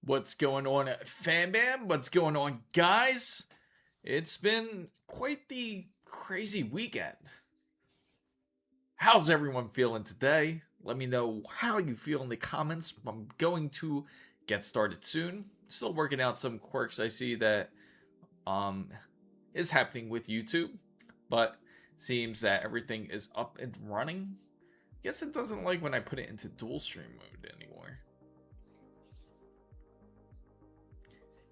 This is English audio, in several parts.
What's going on, fan bam? What's going on, guys? It's been quite the crazy weekend. How's everyone feeling today? Let me know how you feel in the comments. I'm going to get started soon. Still working out some quirks I see that is happening with YouTube, but seems that everything is up and running. Guess it doesn't like when I put it into dual stream mode anymore.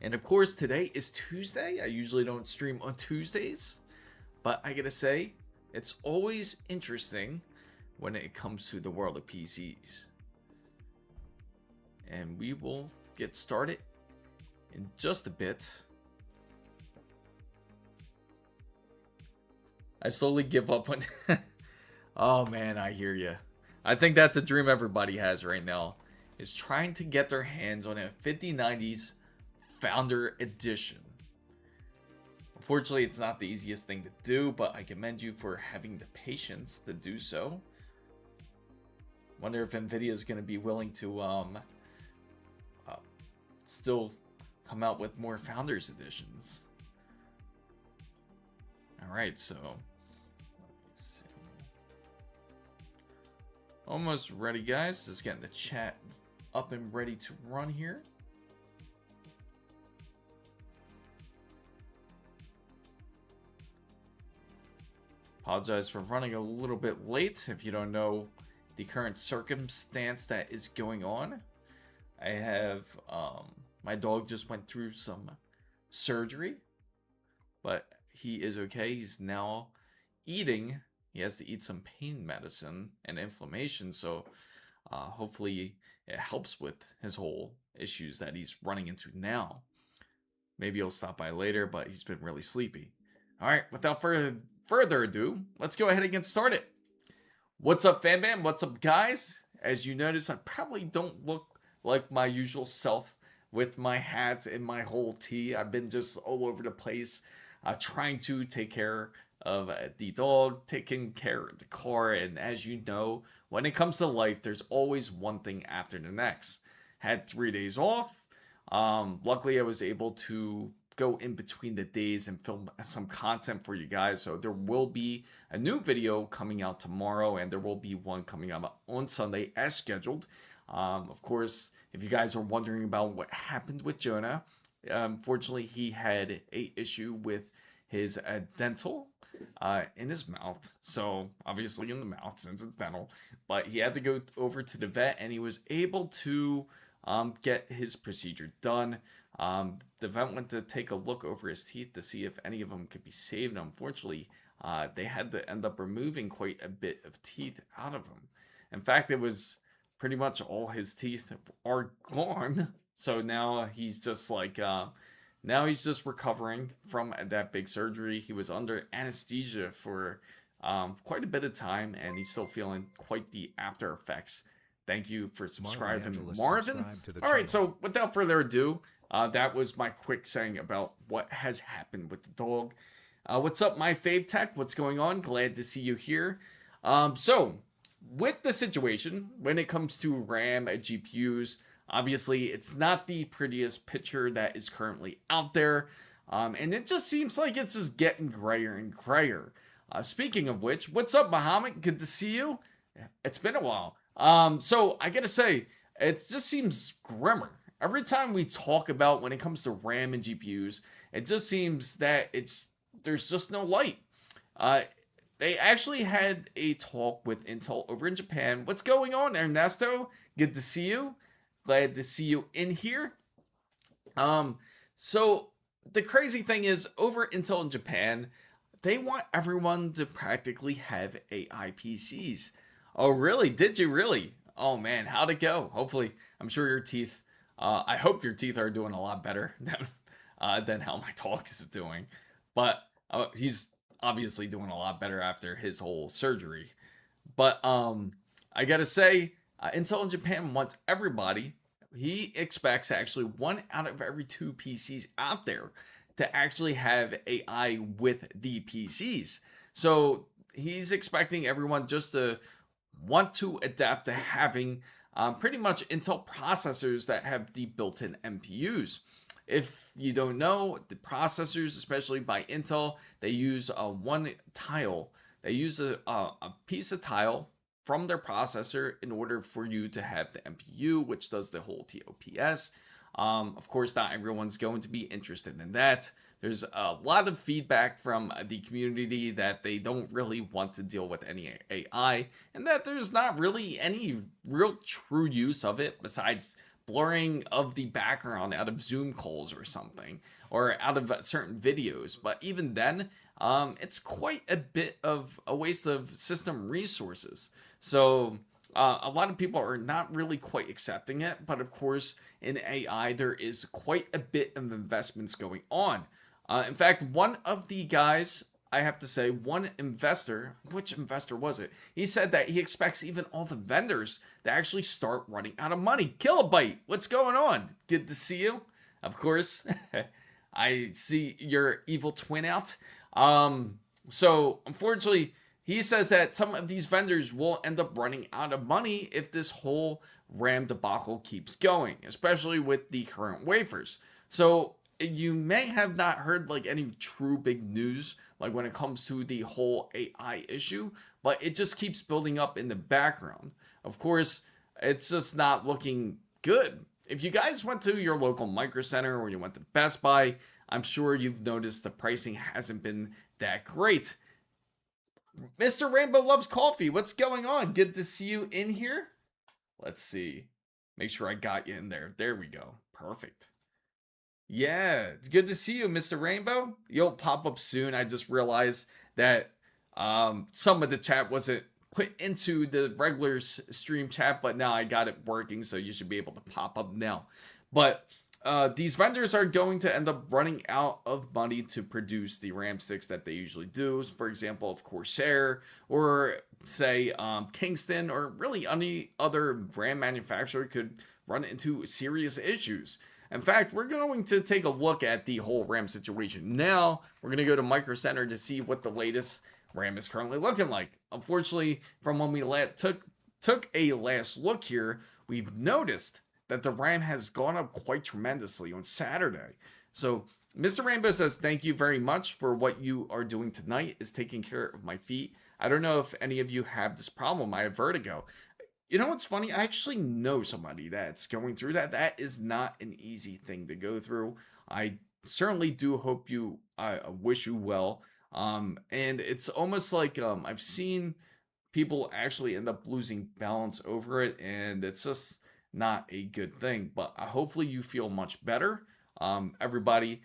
And of course, today is Tuesday. I usually don't stream on Tuesdays, but I gotta say, it's always interesting when it comes to the world of PCs. And we will get started in just a bit. I slowly give up on... Oh man, I hear you. I think that's a dream everybody has right now, is trying to get their hands on a 5090s Founder Edition. Unfortunately, it's not the easiest thing to do, but I commend you for having the patience to do so. Wonder if NVIDIA is going to be willing to still come out with more Founders Editions. Alright, so let's see. Almost ready, guys. Just getting the chat up and ready to run here. Apologize for running a little bit late. If you don't know the current circumstance that is going on, I have my dog just went through some surgery, but he is okay. He's now eating. He has to eat some pain medicine and inflammation, so hopefully it helps with his whole issues that he's running into now. Maybe he'll stop by later, but he's been really sleepy. All right, without further ado, let's go ahead and get started. What's up, fan bam? What's up, guys? As you notice, I probably don't look like my usual self with my hat and my whole tee. I've been just all over the place, trying to take care of the dog, taking care of the car, and as you know, when it comes to life, there's always one thing after the next. Had 3 days off. Luckily, I was able to go in between the days and film some content for you guys. So there will be a new video coming out tomorrow, and there will be one coming out on Sunday as scheduled. Of course, if you guys are wondering about what happened with Jonah, unfortunately he had a issue with his dental in his mouth. So obviously in the mouth, since it's dental, but he had to go over to the vet, and he was able to get his procedure done. The vet went to take a look over his teeth to see if any of them could be saved. Unfortunately, they had to end up removing quite a bit of teeth out of him. In fact, it was pretty much all his teeth are gone. So now he's just like, now he's just recovering from that big surgery. He was under anesthesia for quite a bit of time, and he's still feeling quite the after effects. Thank you for subscribing, Marvin. All right, so without further ado, that was my quick saying about what has happened with the dog. What's up, my fave tech? What's going on? Glad to see you here. So, with the situation, when it comes to RAM and GPUs, obviously, it's not the prettiest picture that is currently out there. And it just seems like it's just getting grayer and grayer. Speaking of which, what's up, Muhammad? Good to see you. It's been a while. So I gotta say, it just seems grimmer. Every time we talk about when it comes to RAM and GPUs, it just seems that there's just no light. They actually had a talk with Intel over in Japan. What's going on, Ernesto? Good to see you. Glad to see you in here. So the crazy thing is, over Intel in Japan, they want everyone to practically have AI PCs. Oh, really? Did you really? Oh, man. How'd it go? Hopefully, I'm sure your teeth, I hope your teeth are doing a lot better than how my talk is doing. But he's obviously doing a lot better after his whole surgery. But I gotta say, Intel in Japan wants everybody. He expects actually 1 out of every 2 PCs out there to actually have AI with the PCs. So he's expecting everyone just to want to adapt to having pretty much Intel processors that have the built-in NPUs. If you don't know, the processors, especially by Intel, they use one tile. They use a piece of tile from their processor in order for you to have the NPU, which does the whole TOPS. Of course, not everyone's going to be interested in that. There's a lot of feedback from the community that they don't really want to deal with any AI, and that there's not really any real true use of it besides blurring of the background out of Zoom calls or something, or out of certain videos. But even then, it's quite a bit of a waste of system resources. So a lot of people are not really quite accepting it, but of course, in AI, there is quite a bit of investments going on. In fact, one of the guys, I have to say, one investor, which investor was it? He said that he expects even all the vendors to actually start running out of money. Kilobyte, what's going on? Good to see you. Of course, I see your evil twin out. So unfortunately, he says that some of these vendors will end up running out of money if this whole RAM debacle keeps going, especially with the current wafers. So you may have not heard like any true big news like when it comes to the whole AI issue, but it just keeps building up in the background. Of course, it's just not looking good. If you guys went to your local Micro Center or you went to Best Buy, I'm sure you've noticed the pricing hasn't been that great. Mr. Rainbow Loves Coffee, what's going on? Good to see you in here. Let's see. Make sure I got you in there. There we go. Perfect. Yeah, it's good to see you, Mr. Rainbow. You'll pop up soon. I just realized that some of the chat wasn't put into the regular stream chat, but now I got it working, so you should be able to pop up now. But these vendors are going to end up running out of money to produce the RAM sticks that they usually do. For example, of Corsair, or say Kingston, or really any other RAM manufacturer could run into serious issues. In fact, we're going to take a look at the whole RAM situation. Now, we're going to go to Micro Center to see what the latest RAM is currently looking like. Unfortunately, from when we took a last look here, we've noticed that the RAM has gone up quite tremendously on Saturday. So, Mr. Rainbow says, thank you very much for what you are doing tonight, is taking care of my feet. I don't know if any of you have this problem. I have vertigo. You know what's funny? I actually know somebody that's going through that. That is not an easy thing to go through. I certainly do hope you, I wish you well. And it's almost like I've seen people actually end up losing balance over it, and it's just not a good thing. But hopefully you feel much better. Everybody,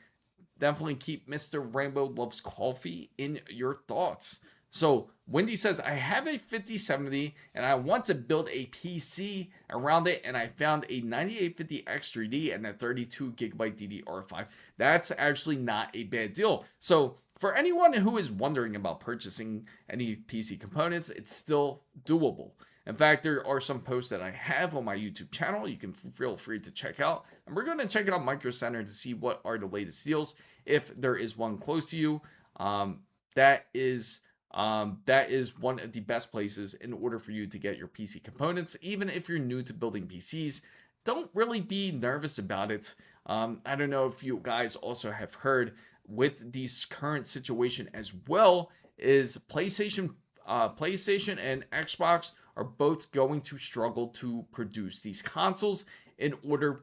definitely keep Mr. Rainbow Loves Coffee in your thoughts. So Wendy says, I have a 5070 and I want to build a PC around it, and I found a 9850 X3D and a 32 gigabyte DDR5. That's actually not a bad deal. So for anyone who is wondering about purchasing any PC components, it's still doable. In fact, there are some posts that I have on my YouTube channel you can feel free to check out. And we're going to check out Micro Center to see what are the latest deals, if there is one close to you. That is one of the best places in order for you to get your PC components. Even if you're new to building PCs, don't really be nervous about it. I don't know if you guys also have heard, with this current situation as well, is PlayStation and Xbox are both going to struggle to produce these consoles in order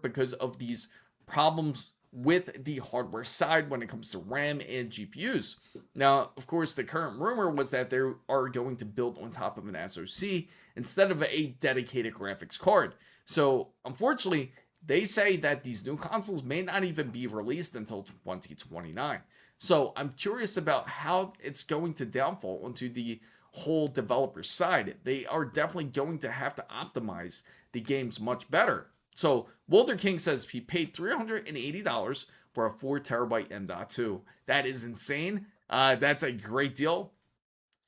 because of these problems with the hardware side when it comes to RAM and GPUs. Now, of course, the current rumor was that they are going to build on top of an SoC instead of a dedicated graphics card. So, unfortunately, they say that these new consoles may not even be released until 2029. So, I'm curious about how it's going to downfall onto the whole developer side. They are definitely going to have to optimize the games much better. So, Wilder King says he paid $380 for a 4 terabyte M.2. That is insane. That's a great deal.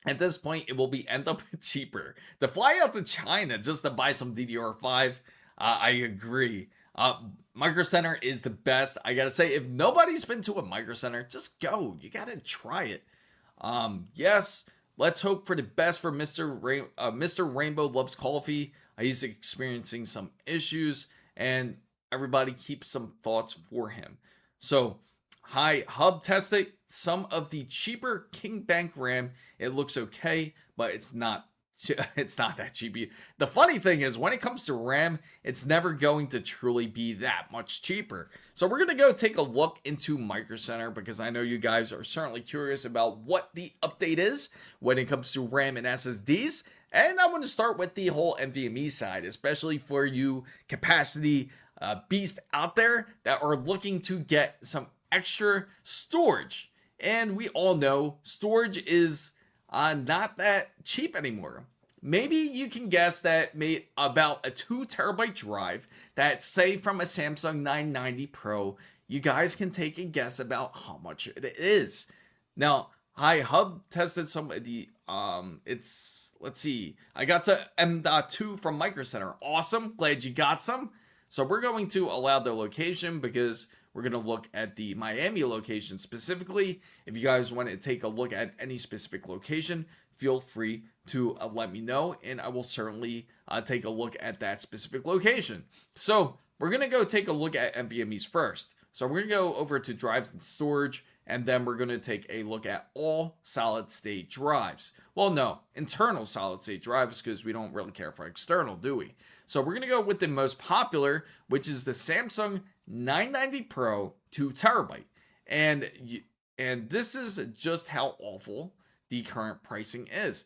At this point, it will end up cheaper to fly out to China just to buy some DDR5. I agree. Micro Center is the best. I gotta say, if nobody's been to a Micro Center, just go. You gotta try it. Yes, let's hope for the best for Mr. Rainbow Loves Coffee. He's experiencing some issues, and everybody keep some thoughts for him. So, hub tested some of the cheaper King Bank RAM. It looks okay, but it's not that cheap. The funny thing is, when it comes to RAM, it's never going to truly be that much cheaper. So we're going to go take a look into Micro Center, because I know you guys are certainly curious about what the update is when it comes to RAM and SSDs. And I want to start with the whole NVMe side, especially for you capacity beast out there that are looking to get some extra storage. And we all know storage is not that cheap anymore. Maybe you can guess that about a 2 terabyte drive that, say, from a Samsung 990 Pro, you guys can take a guess about how much it is. Now, I hub tested some of the let's see, I got to M.2 from Micro Center. Awesome, glad you got some. So we're going to allow the location, because we're going to look at the Miami location specifically. If you guys want to take a look at any specific location, feel free to let me know, and I will certainly take a look at that specific location. So we're going to go take a look at NVMe's first. So we're going to go over to drives and storage, and then we're going to take a look at all solid state drives. Well, no, internal solid state drives, because we don't really care for external, do we? So we're going to go with the most popular, which is the Samsung 990 Pro 2 terabyte. And this is just how awful the current pricing is.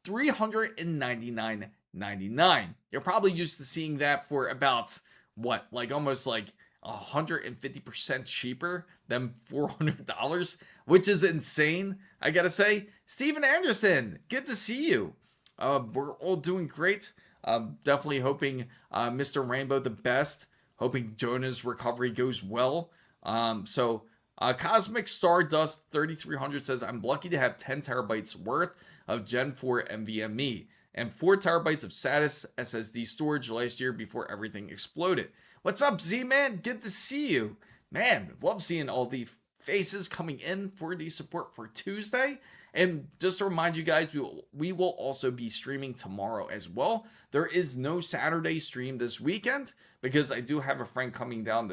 $399.99. You're probably used to seeing that for about, what, like almost like 150% cheaper than $400, which is insane, I gotta say. Steven Anderson, good to see you. We're all doing great. Definitely hoping Mr. Rainbow the best. Hoping Jonah's recovery goes well. Cosmic Stardust 3300 says, I'm lucky to have 10 terabytes worth of Gen 4 NVMe and 4 terabytes of SATA SSD storage last year before everything exploded. What's up, Z-Man? Good to see you. Man, love seeing all the faces coming in for the support for Tuesday. And just to remind you guys, we will also be streaming tomorrow as well. There is no Saturday stream this weekend, because I do have a friend coming down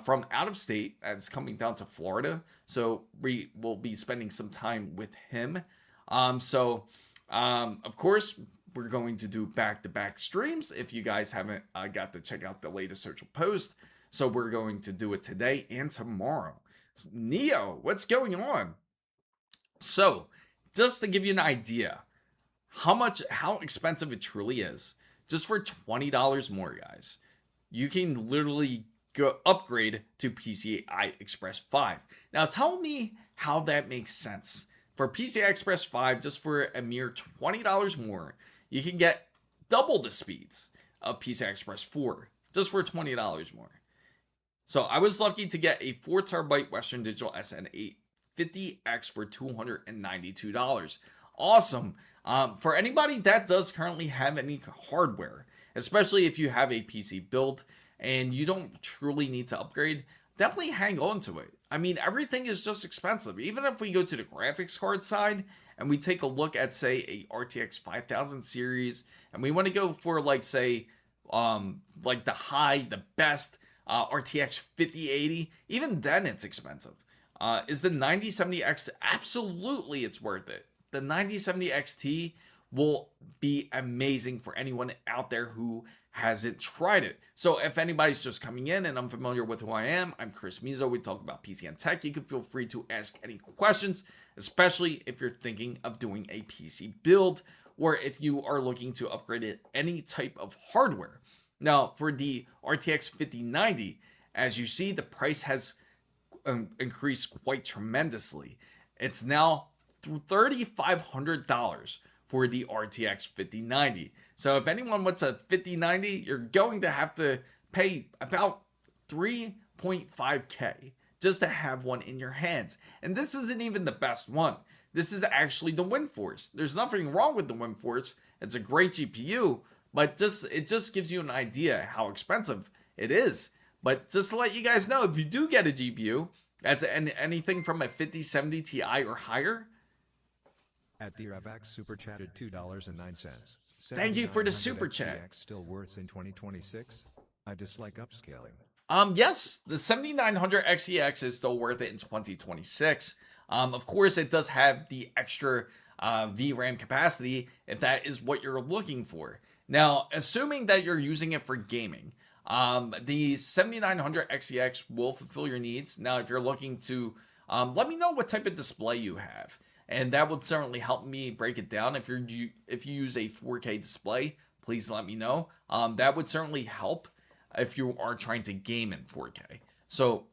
from out of state that's coming down to Florida. So we will be spending some time with him. Of course, we're going to do back-to-back streams if you guys haven't got to check out the latest social post. So we're going to do it today and tomorrow. Neo, what's going on? So, just to give you an idea how expensive it truly is, just for $20 more, guys, you can literally go upgrade to PCI Express 5. Now, tell me how that makes sense. For PCI Express 5, just for a mere $20 more, you can get double the speeds of PCI Express 4, just for $20 more. So I was lucky to get a 4 terabyte Western Digital SN850X for $292. Awesome. For anybody that does currently have any hardware, especially if you have a PC build and you don't truly need to upgrade, definitely hang on to it. I mean, everything is just expensive. Even if we go to the graphics card side and we take a look at, say, a RTX 5000 series, and we want to go for, like, say, like the best RTX 5080, even then it's expensive. Is the 9070X, absolutely it's worth it. The 9070 XT will be amazing for anyone out there who hasn't tried it. So if anybody's just coming in and unfamiliar with who I am, I'm Chris Mizo. We talk about PC and tech. You can feel free to ask any questions, especially if you're thinking of doing a PC build or if you are looking to upgrade any type of hardware. Now, for the RTX 5090, as you see, the price has increased quite tremendously. It's now $3,500 for the RTX 5090. So if anyone wants a 5090, you're going to have to pay about $3.5K just to have one in your hands. And this isn't even the best one. This is actually the WindForce. There's nothing wrong with the WindForce. It's a great GPU, but it just gives you an idea how expensive it is. But just to let you guys know, if you do get a GPU that's anything from a 5070 Ti or higher, At DRAVX Super Chatted $2.09. Thank you for the 7900 super chat. XTX still worth in 2026? I dislike upscaling. Yes, the 7900 XEX is still worth it in 2026. Of course, it does have the extra VRAM capacity if that is what you're looking for. Now, assuming that you're using it for gaming, the 7900 XEX will fulfill your needs. Now, if you're looking to, let me know what type of display you have, and that would certainly help me break it down. If you use a 4K display, please let me know. That would certainly help if you are trying to game in 4K. So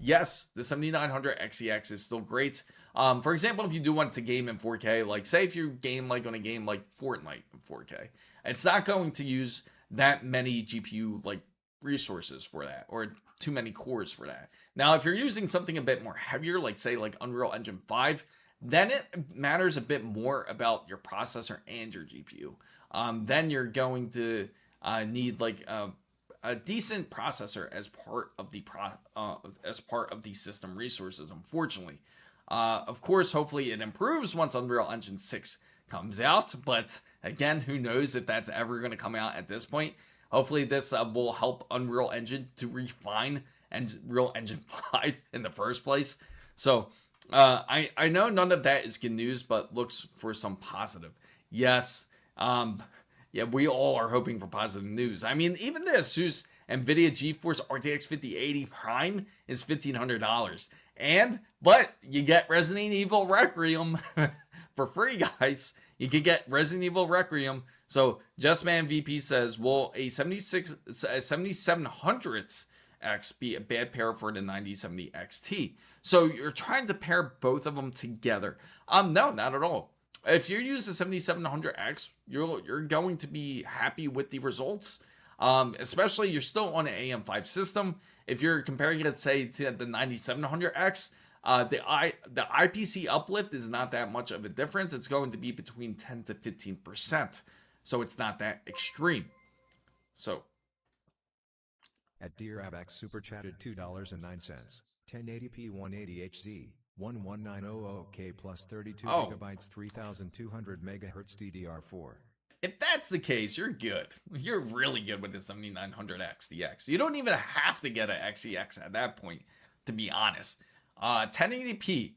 yes, the 7900 XEX is still great. For example, if you do want to game in 4K, like say if you game like on a game like Fortnite in 4K, it's not going to use that many GPU like resources for that, or too many cores for that. Now, if you're using something a bit more heavier, like say like Unreal Engine 5, then it matters a bit more about your processor and your GPU. Then you're going to need like a decent processor as part of the system resources, unfortunately. Of course, hopefully it improves once Unreal Engine 6 comes out, but again, who knows if that's ever going to come out at this point. Hopefully this will help Unreal Engine to refine Unreal Engine 5 in the first place. So I know none of that is good news, but looks for some positive. Yes, yeah, we all are hoping for positive news. I mean, even the ASUS NVIDIA GeForce RTX 5080 Prime is $1,500. But you get Resident Evil Requiem for free, guys. You can get Resident Evil Requiem. So, JustMan VP says, will a 7700X be a bad pair for the 9070 XT? So, you're trying to pair both of them together. No, not at all. If you use the 7700X, you're going to be happy with the results. Especially you're still on an AM5 system. If you're comparing it, say, to the 9700X, the IPC uplift is not that much of a difference. It's going to be between 10 to 15%. So it's not that extreme. So at DRAVX Super Chatted $2.09. 1080p 180Hz 11900K plus 32 gigabytes 3200 megahertz DDR4. If that's the case, you're good. You're really good with the 7900X DX. You don't even have to get an XEX at that point, to be honest. 1080p.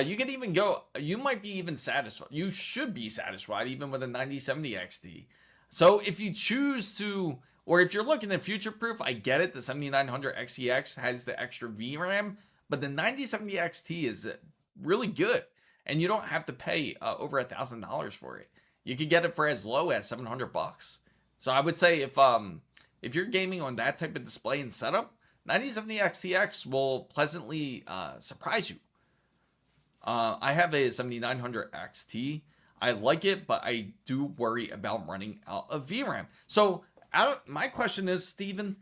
You can even go, you might be even satisfied. You should be satisfied even with a 9070 XT. So if you choose to, or if you're looking at future-proof, I get it. The 7900 XEX has the extra VRAM, but the 9070 XT is really good. And you don't have to pay over $1,000 for it. You could get it for as low as $700. So I would say if you're gaming on that type of display and setup, 9070 XTX will pleasantly surprise you. I have a 7900 XT. I like it, but I do worry about running out of VRAM. So my question is, Steven,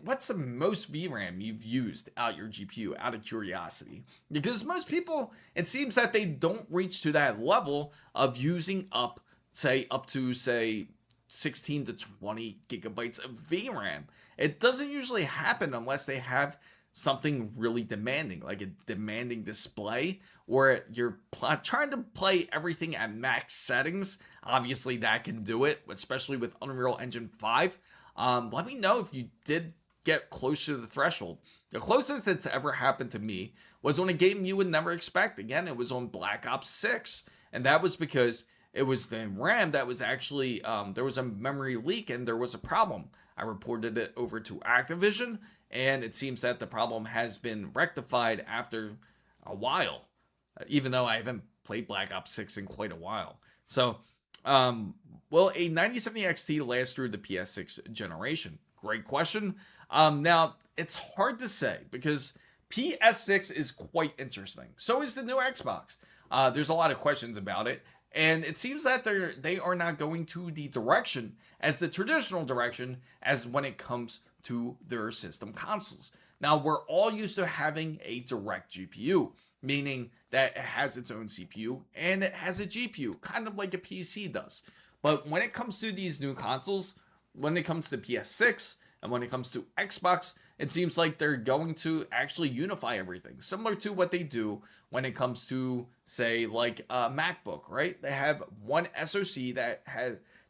what's the most VRAM you've used out your GPU, out of curiosity? Because most people, it seems that they don't reach to that level of using up to 16 to 20 gigabytes of VRAM. It doesn't usually happen unless they have something really demanding, like a demanding display, or you're trying to play everything at max settings. Obviously that can do it, especially with Unreal Engine 5. Let me know if you did get close to the threshold. The closest it's ever happened to me was on a game you would never expect. Again, it was on Black Ops 6, and that was because it was the RAM that was actually, there was a memory leak and there was a problem. I reported it over to Activision, and it seems that the problem has been rectified after a while, even though I haven't played Black Ops 6 in quite a while. So, will a 9070 XT last through the PS6 generation? Great question. Now, it's hard to say because PS6 is quite interesting. So is the new Xbox. There's a lot of questions about it. And it seems that they are not going to the direction as the traditional direction as when it comes to their system consoles. Now, we're all used to having a direct GPU, meaning that it has its own CPU and it has a GPU, kind of like a PC does. But when it comes to these new consoles, when it comes to PS6, And when it comes to Xbox, it seems like they're going to actually unify everything, similar to what they do when it comes to, say, like a MacBook, right? They have one SoC that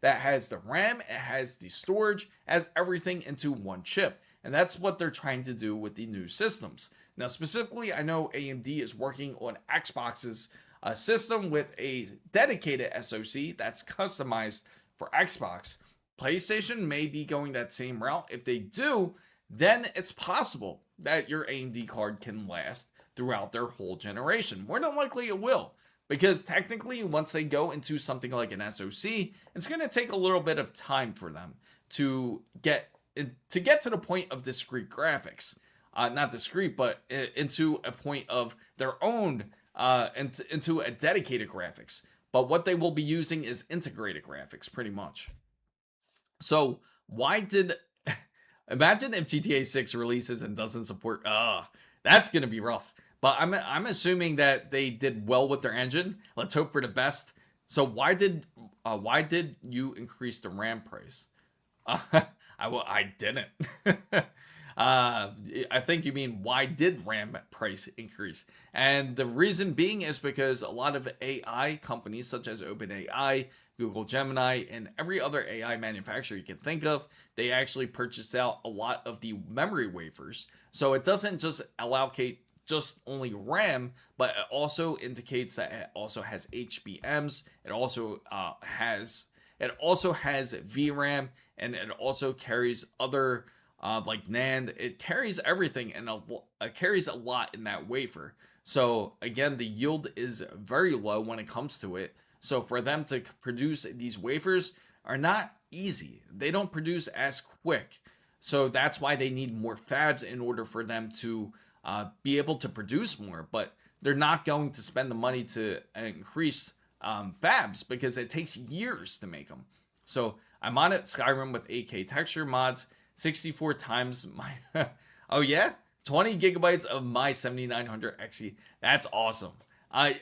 has the RAM, it has the storage, has everything into one chip. And that's what they're trying to do with the new systems. Now, specifically, I know AMD is working on Xbox's system with a dedicated SoC that's customized for Xbox. PlayStation may be going that same route. If they do, then it's possible that your AMD card can last throughout their whole generation. More than likely it will, because technically once they go into something like an SoC, it's going to take a little bit of time for them to get to the point of discrete graphics. Not discrete, but into a point of their own, into a dedicated graphics. But what they will be using is integrated graphics, pretty much. So why did... Imagine if GTA 6 releases and doesn't support... that's going to be rough. But I'm assuming that they did well with their engine. Let's hope for the best. So why did you increase the RAM price? I didn't. I think you mean, why did RAM price increase? And the reason being is because a lot of AI companies such as OpenAI, Google Gemini, and every other AI manufacturer you can think of, they actually purchased out a lot of the memory wafers. So it doesn't just allocate just only RAM, but it also indicates that it also has HBMs. It also has VRAM, and it also carries other like NAND. It carries everything, and it carries a lot in that wafer. So again, the yield is very low when it comes to it. So for them to produce these wafers are not easy. They don't produce as quick. So that's why they need more fabs in order for them to be able to produce more. But they're not going to spend the money to increase fabs because it takes years to make them. So I'm on it, Skyrim with 8K texture mods, 64 times my... oh yeah? 20 gigabytes of my 7900 XE. That's awesome. I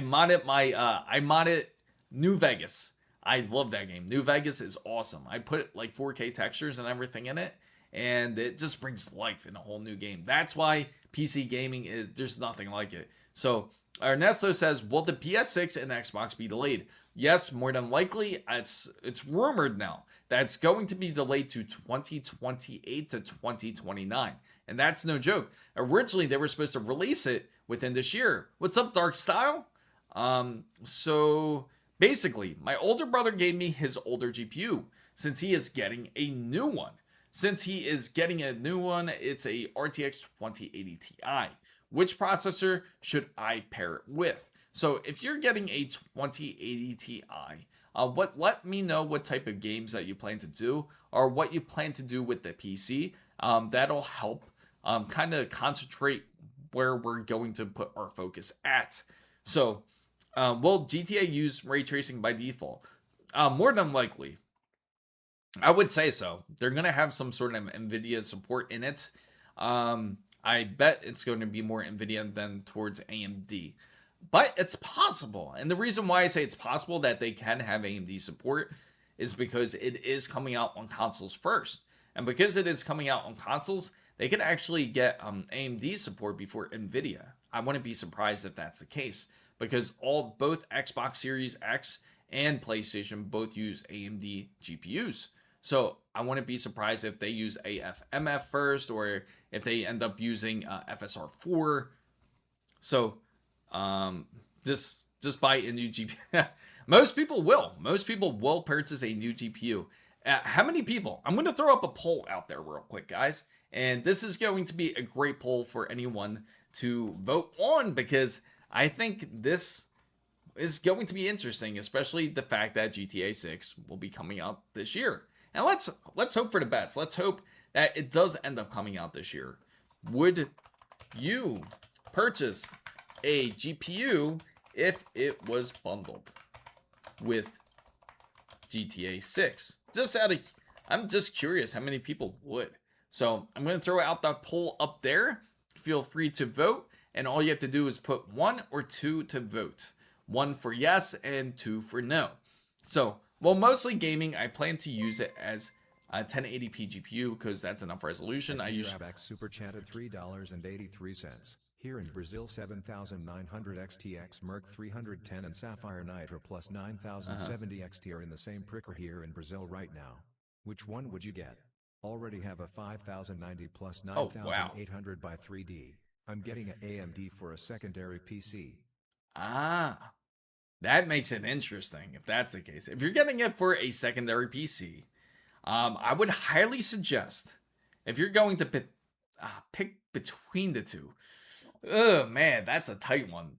modded New Vegas. I love that game. New Vegas is awesome. I put like 4K textures and everything in it, and it just brings life in a whole new game. That's why PC gaming is, there's nothing like it. So Ernesto says, will the PS6 and Xbox be delayed? Yes, more than likely. It's rumored now that it's going to be delayed to 2028 to 2029. And that's no joke. Originally, they were supposed to release it within this year. What's up, Dark Style? So basically, my older brother gave me his older GPU since he is getting a new one. It's a RTX 2080 Ti. Which processor should I pair it with? So if you're getting a 2080 Ti, let me know what type of games that you plan to do, or what you plan to do with the PC. That'll help kind of concentrate where we're going to put our focus at. So will GTA use ray tracing by default? More than likely. I would say so. They're going to have some sort of NVIDIA support in it. I bet it's going to be more NVIDIA than towards AMD. But it's possible. And the reason why I say it's possible that they can have AMD support is because it is coming out on consoles first. And because it is coming out on consoles, they could actually get AMD support before NVIDIA. I wouldn't be surprised if that's the case, because both Xbox Series X and PlayStation both use AMD GPUs. So I wouldn't be surprised if they use AFMF first, or if they end up using FSR4. So just buy a new GPU. Most people will purchase a new GPU. How many people? I'm going to throw up a poll out there real quick, guys. And this is going to be a great poll for anyone to vote on, because I think this is going to be interesting, especially the fact that GTA 6 will be coming out this year. And let's hope for the best. Let's hope that it does end up coming out this year. Would you purchase a GPU if it was bundled with GTA 6? I'm just curious how many people would. So I'm going to throw out the poll up there. Feel free to vote. And all you have to do is put 1 or 2 to vote. 1 for yes and 2 for no. So, well, mostly gaming, I plan to use it as 1080p GPU because that's enough resolution. I use Rabax super chatted $3.83. Here in Brazil 7900 XTX Merc 310 and Sapphire Nitro plus 9070 XT are in the same pricker here in Brazil right now. Which one would you get? Already have a 5090 plus 9800 by 3D. I'm getting an AMD for a secondary PC. Ah, that makes it interesting if that's the case. If you're getting it for a secondary PC, I would highly suggest, if you're going to pick between the two, oh man, that's a tight one.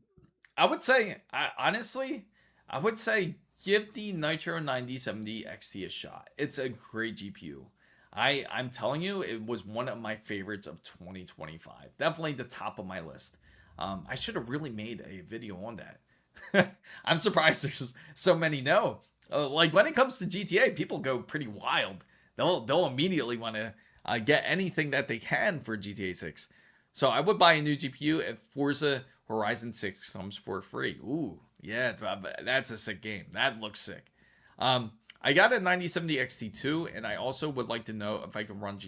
I would say, honestly, I would say give the Nitro 9070 XT a shot. It's a great GPU. I'm telling you, it was one of my favorites of 2025. Definitely the top of my list. I should have really made a video on that. I'm surprised there's so many no. Like when it comes to GTA, people go pretty wild. They'll immediately want to get anything that they can for GTA 6. So I would buy a new GPU if Forza Horizon 6 comes for free. Ooh, yeah, that's a sick game. That looks sick. I got a 9070 XT2, and I also would like to know if I can run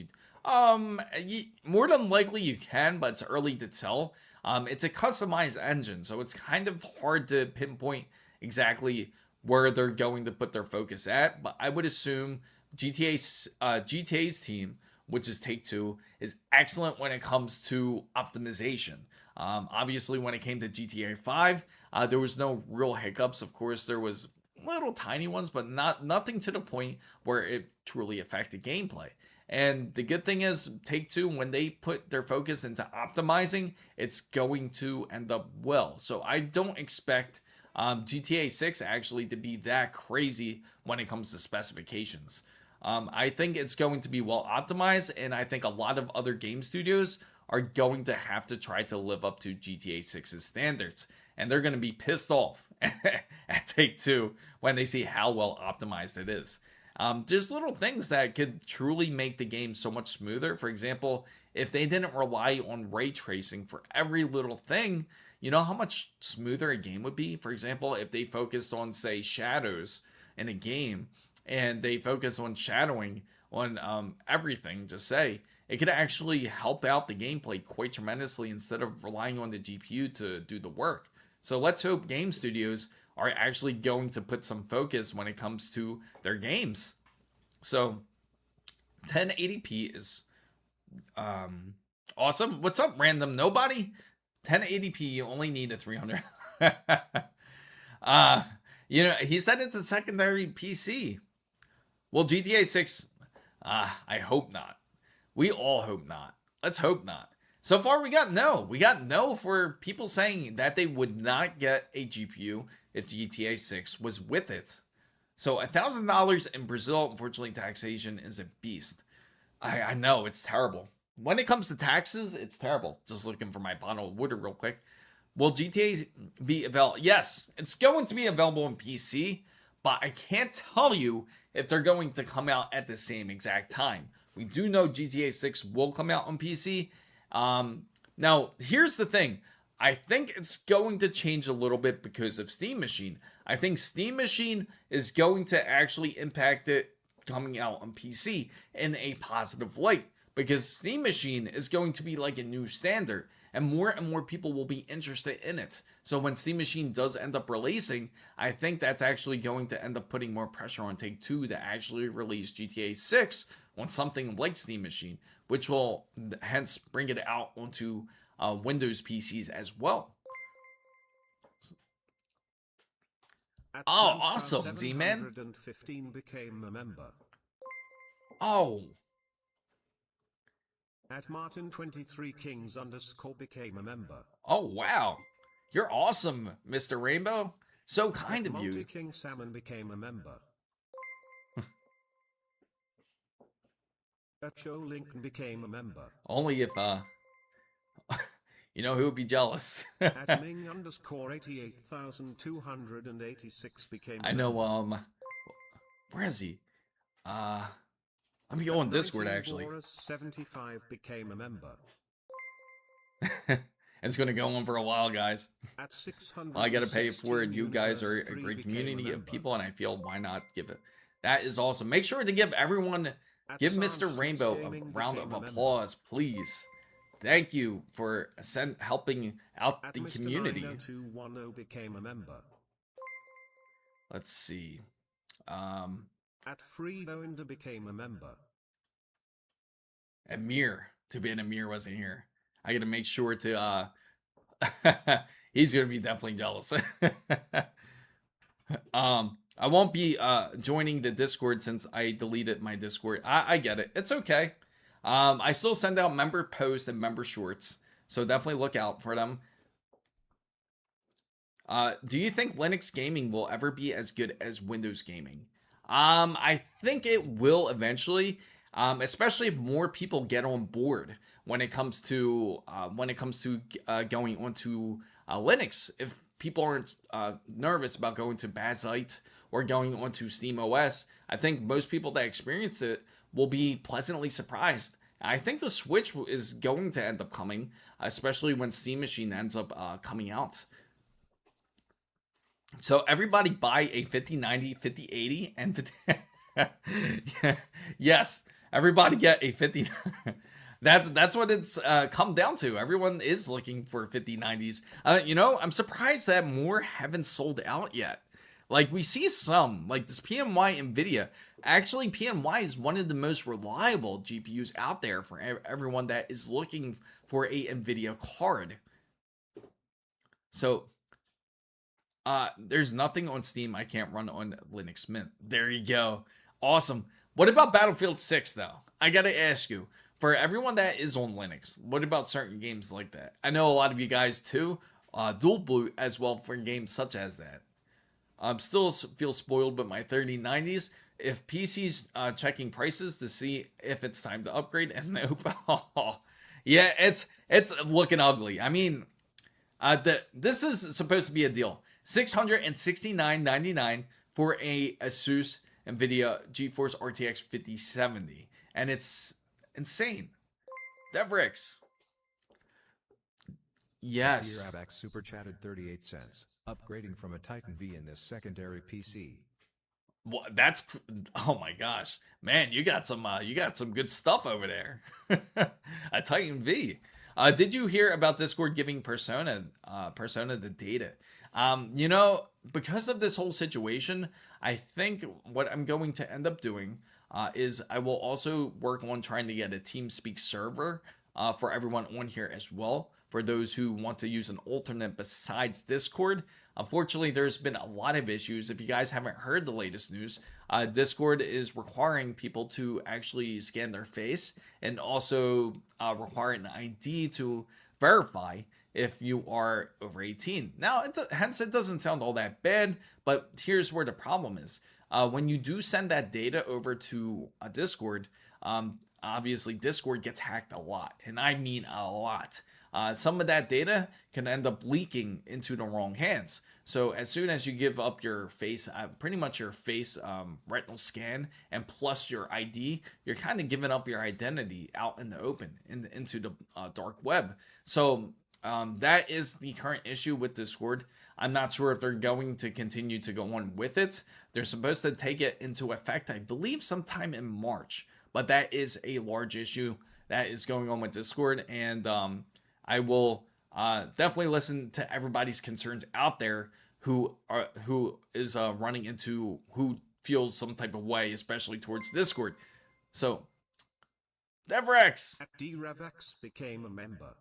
more than likely you can, but it's early to tell. It's a customized engine, so it's kind of hard to pinpoint exactly where they're going to put their focus at. But I would assume GTA's team, which is Take-Two, is excellent when it comes to optimization. Obviously, when it came to GTA 5, there was no real hiccups. Of course, there was little tiny ones, but nothing to the point where it truly affected gameplay. And the good thing is, Take-Two, when they put their focus into optimizing, it's going to end up well. So I don't expect GTA 6 actually to be that crazy when it comes to specifications. I think it's going to be well optimized, and I think a lot of other game studios are going to have to try to live up to GTA 6's standards. And they're going to be pissed off at Take-Two when they see how well optimized it is. There's little things that could truly make the game so much smoother. For example, if they didn't rely on ray tracing for every little thing, you know how much smoother a game would be? For example, if they focused on, say, shadows in a game, and they focus on shadowing on everything, just say, it could actually help out the gameplay quite tremendously instead of relying on the GPU to do the work. So let's hope game studios are actually going to put some focus when it comes to their games. So 1080p is awesome. What's up, random nobody? 1080p, you only need a 300. You know, he said it's a secondary PC. Well, GTA 6, I hope not. We all hope not. Let's hope not. So far, we got no. We got no for people saying that they would not get a GPU if GTA 6 was with it. So $1,000 in Brazil, unfortunately, taxation is a beast. I know, it's terrible. When it comes to taxes, it's terrible. Just looking for my bottle of water real quick. Will GTA be available? Yes, it's going to be available on PC, but I can't tell you if they're going to come out at the same exact time. We do know GTA 6 will come out on PC. Now, here's the thing. I think it's going to change a little bit because of Steam Machine. I think Steam Machine is going to actually impact it coming out on PC in a positive light, because Steam Machine is going to be like a new standard, and more people will be interested in it. So when Steam Machine does end up releasing, I think that's actually going to end up putting more pressure on Take-Two to actually release GTA 6 on something like Steam Machine, which will hence bring it out onto Windows PCs as well. Oh, awesome, Z-Man. became a member. Oh. At Martin23Kings _ became a member. Oh, wow. You're awesome, Mr. Rainbow. So kind of you. King Salmon became a member. Joe Lincoln became a member. Only if, you know who would be jealous. At Ming _ 88,286 became I know, where is he? Let me go on Discord, actually. 75 became a member. It's going to go on for a while, guys. At 600, I got to pay for it. You guys are a great community of people, and I feel why not give it. That is awesome. Make sure to give everyone Give Mr. Rainbow a round of applause, please. Thank you for helping out the community. Mr. became a member. Let's see. At Freedoinda became a member. Amir. Too bad Amir wasn't here. I gotta make sure to he's gonna be definitely jealous. I won't be joining the Discord since I deleted my Discord. I get it. It's okay. I still send out member posts and member shorts, so definitely look out for them. Do you think Linux gaming will ever be as good as Windows gaming? I think it will eventually, especially if more people get on board when it comes to going onto Linux. If people aren't nervous about going to Bazite or going onto SteamOS, I think most people that experience it will be pleasantly surprised. I think the Switch is going to end up coming, especially when Steam Machine ends up coming out. So everybody buy a 5090, 5080, and 50... Yes, everybody get a 50... That's what it's come down to. Everyone is looking for 5090s. You know, I'm surprised that more haven't sold out yet. Like, we see some, like this PNY NVIDIA. Actually, PNY is one of the most reliable GPUs out there for everyone that is looking for a NVIDIA card. So, there's nothing on Steam I can't run on Linux Mint. There you go. Awesome. What about Battlefield 6, though? I gotta ask you. For everyone that is on Linux, what about certain games like that? I know a lot of you guys, too, dual boot as well for games such as that. Still feel spoiled with my 3090s. If PC's checking prices to see if it's time to upgrade, and nope. Yeah, it's looking ugly. I mean, this is supposed to be a deal. $669.99 for a ASUS NVIDIA GeForce RTX 5070, and it's insane. Devrix. Yes. Rabax super chatted 38 cents. Upgrading from a Titan V in this secondary PC. What? That's, oh my gosh, man! You got some good stuff over there. A Titan V. Did you hear about Discord giving Persona the data? You know, because of this whole situation, I think what I'm going to end up doing is I will also work on trying to get a TeamSpeak server for everyone on here as well, for those who want to use an alternate besides Discord. Unfortunately, there's been a lot of issues. If you guys haven't heard the latest news, Discord is requiring people to actually scan their face and also require an ID to verify if you are over 18. Now, hence it doesn't sound all that bad, but here's where the problem is. When you do send that data over to Discord, obviously Discord gets hacked a lot, and I mean a lot. Some of that data can end up leaking into the wrong hands. So as soon as you give up your face, pretty much your face retinal scan and plus your ID, you're kind of giving up your identity out in the open, into the dark web. So that is the current issue with Discord. I'm not sure if they're going to continue to go on with it. They're supposed to take it into effect, I believe, sometime in March. But that is a large issue that is going on with Discord, and I will definitely listen to everybody's concerns out there who is running into, who feels some type of way, especially towards Discord. So, Devrex. DRevX became a member.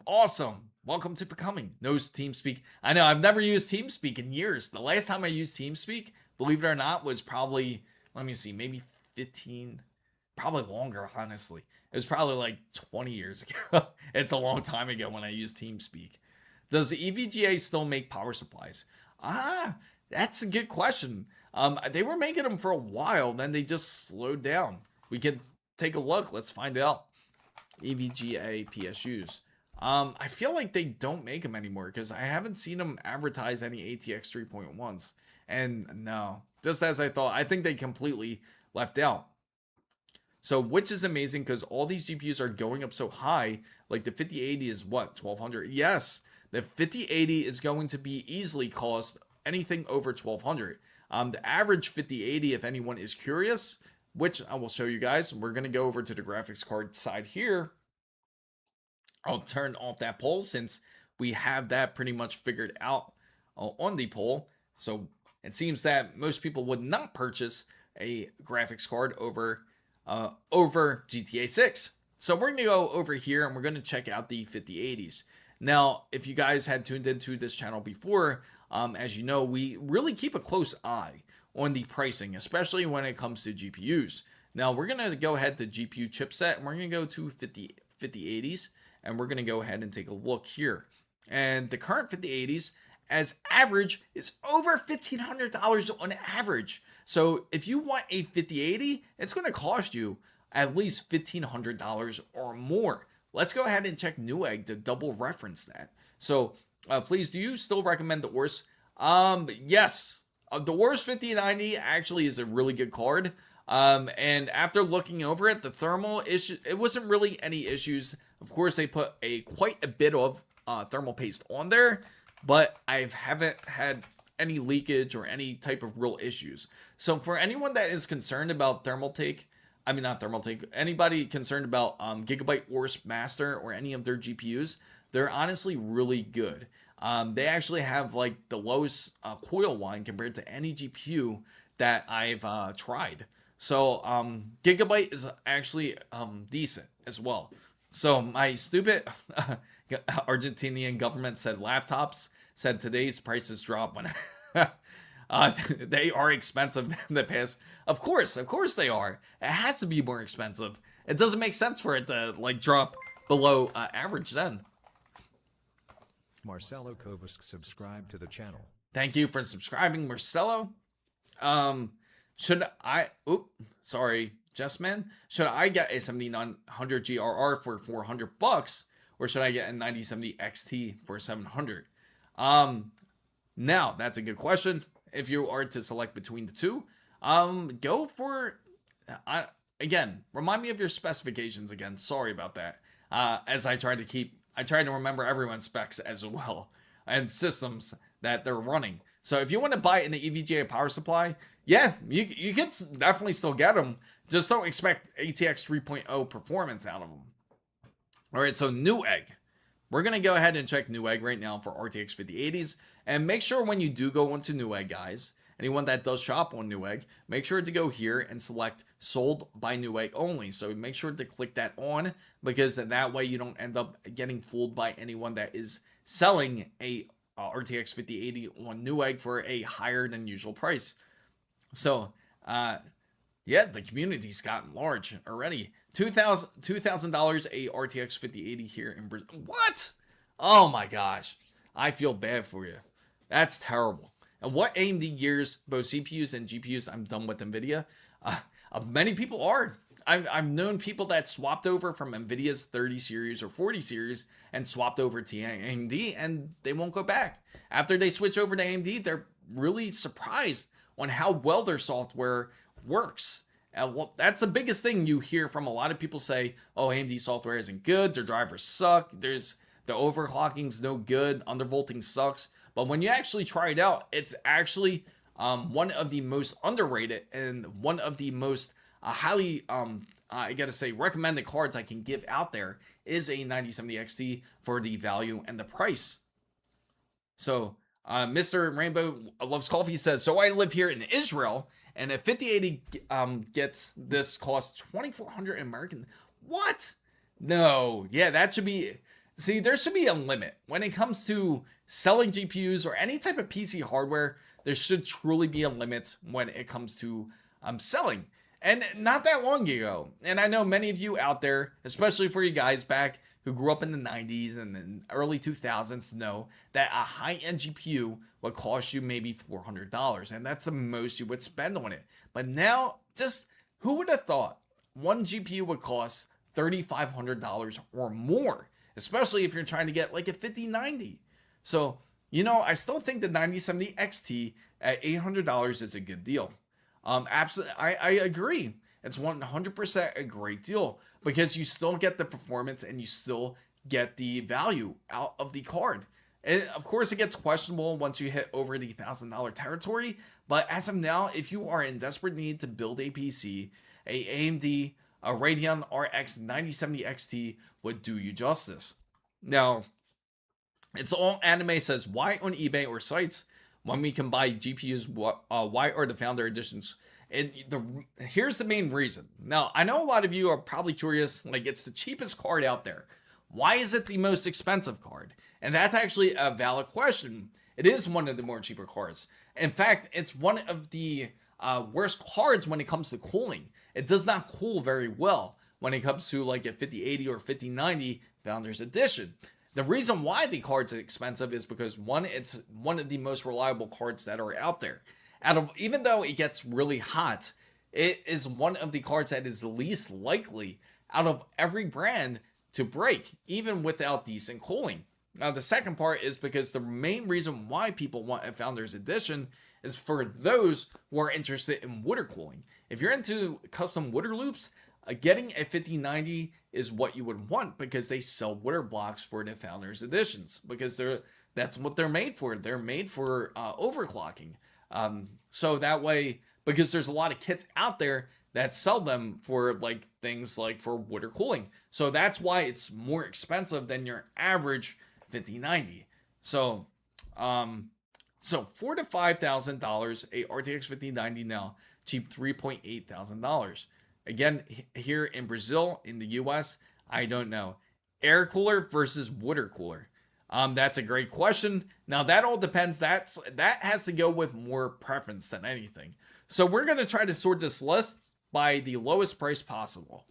Awesome. Welcome to becoming. No TeamSpeak. I know, I've never used TeamSpeak in years. The last time I used TeamSpeak, believe it or not, was probably, let me see, maybe 15, probably longer, honestly. It was probably like 20 years ago. It's a long time ago when I used TeamSpeak. Does EVGA still make power supplies? That's a good question. They were making them for a while, then they just slowed down. We could take a look. Let's find out. EVGA PSUs. I feel like they don't make them anymore because I haven't seen them advertise any ATX 3.1s. And no, just as I thought, I think they completely left out. So, which is amazing because all these GPUs are going up so high. Like the 5080 is what, 1200? Yes, the 5080 is going to be easily cost anything over 1200. The average 5080, if anyone is curious, which I will show you guys. We're going to go over to the graphics card side here. I'll turn off that poll since we have that pretty much figured out on the poll. So it seems that most people would not purchase a graphics card over GTA 6. So we're going to go over here and we're going to check out the 5080s. Now, if you guys had tuned into this channel before, as you know, we really keep a close eye on the pricing, especially when it comes to GPUs. Now, we're going to go ahead to GPU chipset and we're going to go to 5080s and we're going to go ahead and take a look here. And the current 5080s as average is over $1,500 on average. So if you want a 5080, it's going to cost you at least $1,500 or more. Let's go ahead and check Newegg to double reference that. So please, do you still recommend the Ors? Yes, the Ors 5090 actually is a really good card. And after looking over it, the thermal issue, it wasn't really any issues. Of course, they put quite a bit of thermal paste on there, but I haven't had any leakage or any type of real issues. So for anyone that is concerned about anybody concerned about Gigabyte Ors Master or any of their GPUs, they're honestly really good. They actually have like the lowest coil line compared to any GPU that I've tried. So Gigabyte is actually decent as well. So my stupid Argentinian government said laptops said today's prices drop when they are expensive in the past. Of course they are. It has to be more expensive. It doesn't make sense for it to like drop below average then. Marcelo Kovask subscribed to the channel. Thank you for subscribing, Marcelo. Should I, Justman, should I get a 7900 GRR for $400 or should I get a 9070 XT for $700? Now that's a good question. If you are to select between the two, go for, again, remind me of your specifications again. Sorry about that. As I try to remember everyone's specs as well and systems that they're running. So if you want to buy an EVGA power supply, yeah, you can definitely still get them. Just don't expect ATX 3.0 performance out of them. All right, so Newegg. We're going to go ahead and check Newegg right now for RTX 5080s. And make sure when you do go into Newegg, guys, anyone that does shop on Newegg, make sure to go here and select sold by Newegg only. So make sure to click that on because that way you don't end up getting fooled by anyone that is selling a RTX 5080 on Newegg for a higher than usual price. So, yeah, the community's gotten large already. $2,000 a RTX 5080 here in Brazil. What? Oh my gosh. I feel bad for you. That's terrible. And what AMD gears, both CPUs and GPUs, I'm done with NVIDIA. Many people are. I've known people that swapped over from NVIDIA's 30 series or 40 series and swapped over to AMD and they won't go back. After they switch over to AMD, they're really surprised on how well their software works. And that's the biggest thing you hear from a lot of people say, oh, AMD software isn't good, their drivers suck, the overclocking's no good, undervolting sucks. But when you actually try it out, it's actually one of the most underrated and one of the most highly, I gotta say, recommended cards I can give out there is a 9070 XT for the value and the price. So Mr. Rainbow Loves Coffee says, so I live here in Israel and a 5080 gets this cost $2,400 American. What? No. Yeah, that should be, see, there should be a limit when it comes to selling GPUs or any type of PC hardware. There should truly be a limit when it comes to selling. And not that long ago, and I know many of you out there, especially for you guys back who grew up in the 90s and the early 2000s, know that a high-end GPU would cost you maybe $400, and that's the most you would spend on it. But now, just who would have thought one GPU would cost $3,500 or more, especially if you're trying to get like a 5090. So, you know, I still think the 9070 XT at $800 is a good deal. Absolutely, I agree. It's 100% a great deal because you still get the performance and you still get the value out of the card. And of course, it gets questionable once you hit over the $1,000 territory. But as of now, if you are in desperate need to build a PC, a AMD, a Radeon RX 9070 XT would do you justice. Now, it's all anime says, why on eBay or sites when we can buy GPUs? Why are the founder editions? Here's the main reason. Now, I know a lot of you are probably curious, like, it's the cheapest card out there. Why is it the most expensive card? And that's actually a valid question. It is one of the more cheaper cards. In fact, it's one of the worst cards when it comes to cooling. It does not cool very well when it comes to like a 5080 or 5090 Founders Edition. The reason why the card's expensive is because one, it's one of the most reliable cards that are out there. Even though it gets really hot, it is one of the cards that is the least likely out of every brand to break, even without decent cooling. Now, the second part is because the main reason why people want a Founders Edition is for those who are interested in water cooling. If you're into custom water loops, getting a 5090 is what you would want because they sell water blocks for the Founders Editions because that's what they're made for. They're made for overclocking. So that way, because there's a lot of kits out there that sell them for like things like for water cooling. So that's why it's more expensive than your average 5090. So $4,000 to $5,000, a RTX 5090 now, cheap $3,800. Again, here in Brazil, in the US, I don't know. Air cooler versus water cooler. That's a great question. Now that all depends. That has to go with more preference than anything. So we're going to try to sort this list by the lowest price possible.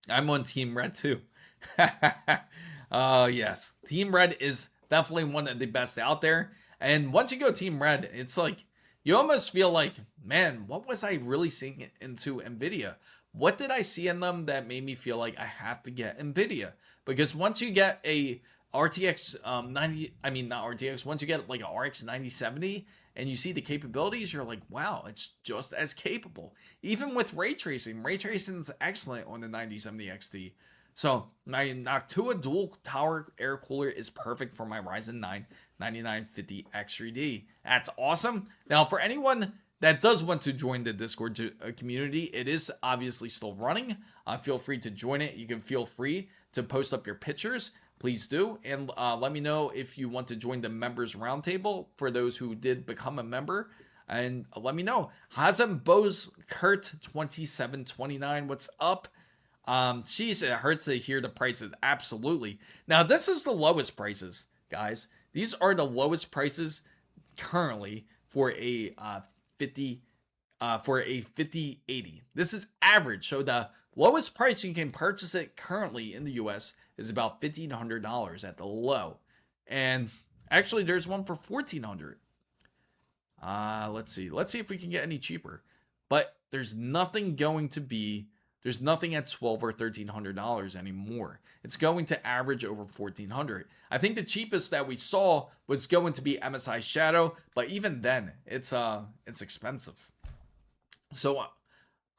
I'm on Team Red too. Yes, Team Red is definitely one of the best out there. And once you go Team Red, it's like you almost feel like, man, what was I really seeing into NVIDIA? What did I see in them that made me feel like I have to get NVIDIA? Because once you get a RTX once you get like a RX 9070 and you see the capabilities, you're like, wow, it's just as capable. Even with ray tracing is excellent on the 9070 XT. So my Noctua dual tower air cooler is perfect for my Ryzen 9 9950 X3D. That's awesome. Now, for anyone that does want to join the Discord community, it is obviously still running. Feel free to join it. You can feel free to post up your pictures. Please do. And let me know if you want to join the members roundtable for those who did become a member. And let me know. Hazem Bose Kurt 2729. What's up? Geez, it hurts to hear the prices. Absolutely. Now, this is the lowest prices, guys. These are the lowest prices currently for a 5080. This is average. So the lowest price you can purchase it currently in the US is about $1,500 at the low. And actually there's one for $1,400. Let's see if we can get any cheaper. But there's nothing at $1,200 or $1,300 anymore. It's going to average over $1,400. I think the cheapest that we saw was going to be MSI Shadow, but even then, it's expensive. So,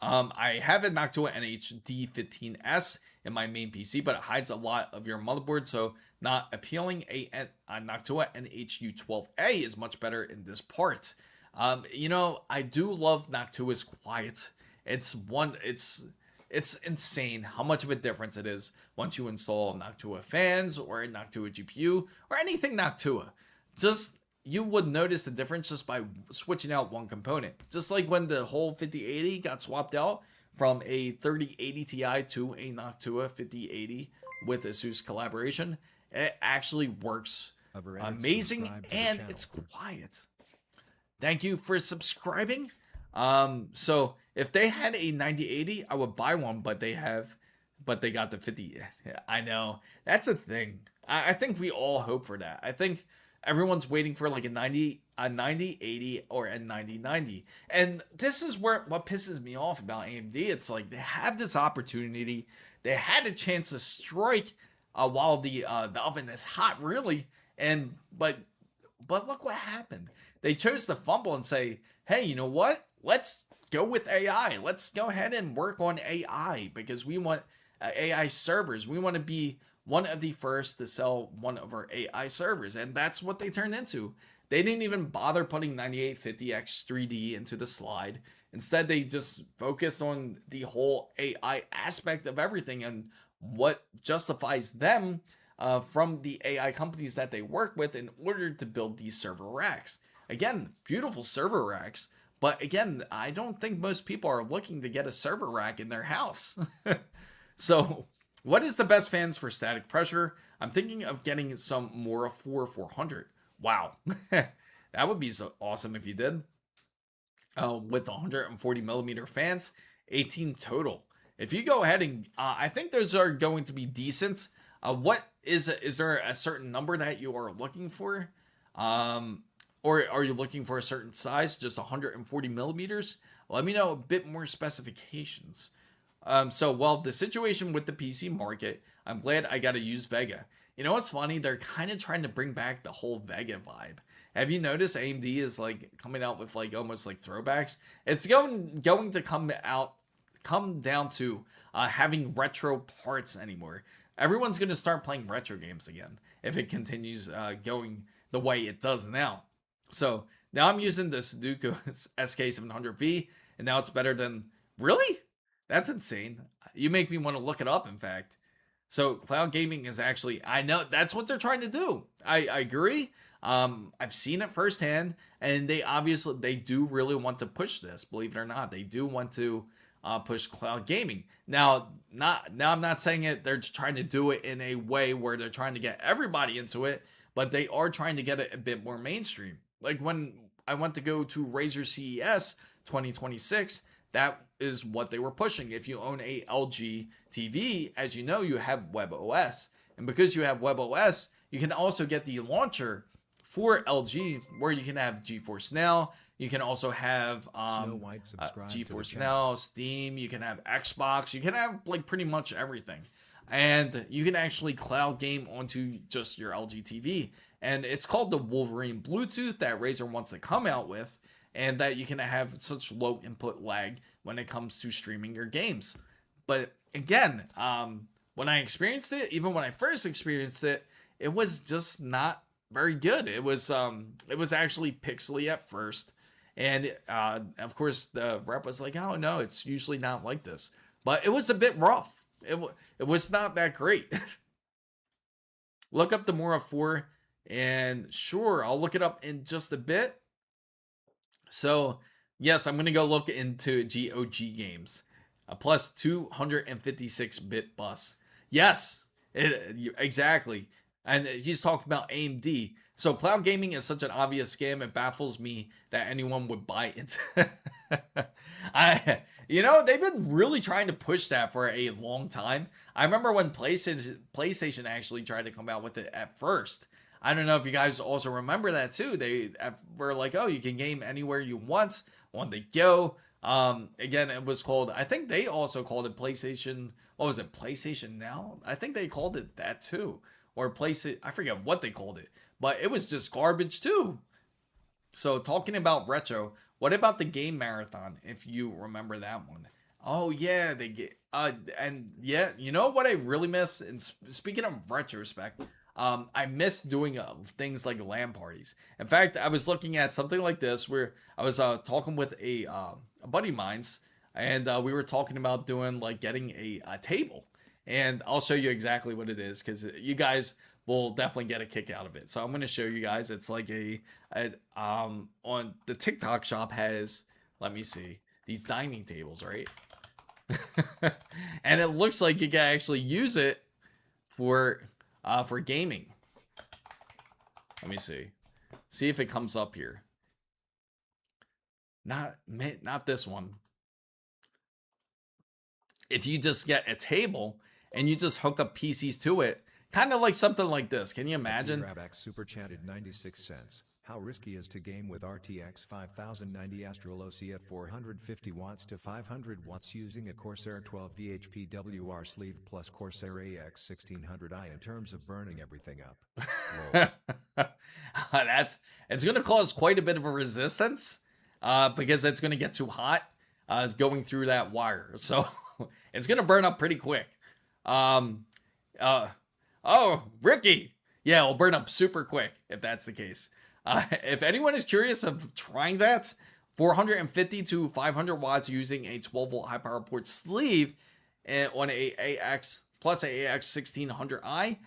I have a Noctua NHD15S in my main PC, but it hides a lot of your motherboard, so not appealing. A Noctua NHU12A is much better in this part. I do love Noctua's quiet. It's insane how much of a difference it is once you install Noctua fans or a Noctua GPU or anything Noctua. You would notice the difference just by switching out one component. Just like when the whole 5080 got swapped out from a 3080 Ti to a Noctua 5080 with ASUS collaboration, it actually works amazing and it's quiet. Thank you for subscribing. So if they had a 9080, I would buy one, but they got the 50. I know that's a thing. I think we all hope for that. I think everyone's waiting for like a 9080 or a 9090. And this is what pisses me off about AMD. It's like they have this opportunity. They had a chance to strike while the oven is hot, really. But look what happened. They chose to fumble and say, hey, you know what? Let's go with AI. Let's go ahead and work on AI because we want AI servers. We want to be one of the first to sell one of our AI servers, and that's what they turned into. They didn't even bother putting 9850X 3D into the slide. Instead, they just focused on the whole AI aspect of everything and what justifies them from the AI companies that they work with in order to build these server racks. Again, beautiful server racks, but again, I don't think most people are looking to get a server rack in their house. So, what is the best fans for static pressure? I'm thinking of getting some Mora 400. Wow, that would be so awesome if you did. With 140 millimeter fans, 18 total. If you go ahead and, I think those are going to be decent. What is there a certain number that you are looking for? Or are you looking for a certain size, just 140 millimeters? Let me know a bit more specifications. So, well, the situation with the PC market, I'm glad I got to use Vega. You know what's funny? They're kind of trying to bring back the whole Vega vibe. Have you noticed AMD is like coming out with like almost like throwbacks? It's going to come down to having retro parts anymore. Everyone's going to start playing retro games again if it continues going the way it does now. So now I'm using the Sudoku SK700V, and now it's better than... Really? That's insane. You make me want to look it up, in fact. So cloud gaming is actually, I know that's what they're trying to do. I agree. I've seen it firsthand, and they do really want to push this, believe it or not. They do want to push cloud gaming. Now I'm not saying it, they're trying to do it in a way where they're trying to get everybody into it, but they are trying to get it a bit more mainstream. Like when I went to go to Razer CES 2026, that is what they were pushing. If you own a LG TV, as you know, you have WebOS. And because you have WebOS, you can also get the launcher for LG, where you can have GeForce Now. You can also have GeForce Now, Steam. You can have Xbox. You can have like pretty much everything. And you can actually cloud game onto just your LG TV. And it's called the Wolverine Bluetooth that Razer wants to come out with, and that you can have such low input lag when it comes to streaming your games. But again, when I experienced it, even when I first experienced it, it was just not very good. It was actually pixely at first, and of course the rep was like, "Oh no, it's usually not like this." But it was a bit rough. It was not that great. Look up the Mora 4, and sure, I'll look it up in just a bit. So, yes, I'm going to go look into GOG games. A plus 256-bit bus. Yes, exactly. And he's talking about AMD. So, cloud gaming is such an obvious scam. It baffles me that anyone would buy it. They've been really trying to push that for a long time. I remember when PlayStation actually tried to come out with it at first. I don't know if you guys also remember that too. They were like, oh, you can game anywhere you want on the go. Again, it was called, I think they also called it PlayStation. What was it? PlayStation Now? I think they called it that too. Or PlayStation, I forget what they called it. But it was just garbage too. So talking about retro, what about the game marathon? If you remember that one. Oh yeah, they get, and yeah, you know what I really miss? And speaking of retrospect, I miss doing things like LAN parties. In fact, I was looking at something like this where I was talking with a buddy of mine's, and we were talking about doing like getting a table. And I'll show you exactly what it is, because you guys will definitely get a kick out of it. So I'm going to show you guys. It's like on the TikTok shop has, let me see, these dining tables, right? And it looks like you can actually use it for gaming. Let me see if it comes up here. Not this one. If you just get a table and you just hook up PCs to it, kind of like something like this. Can you imagine? Rabax super chatted 96 cents. How risky is to game with RTX 5090 Astral OC at 450 watts to 500 watts using a Corsair 12 VHP WR sleeve plus Corsair AX 1600i in terms of burning everything up? It's going to cause quite a bit of a resistance because it's going to get too hot going through that wire. So it's going to burn up pretty quick. Oh, Ricky. Yeah, it'll burn up super quick if that's the case. If anyone is curious of trying that, 450 to 500 watts using a 12 volt high power port sleeve on a AX plus a AX 1600i.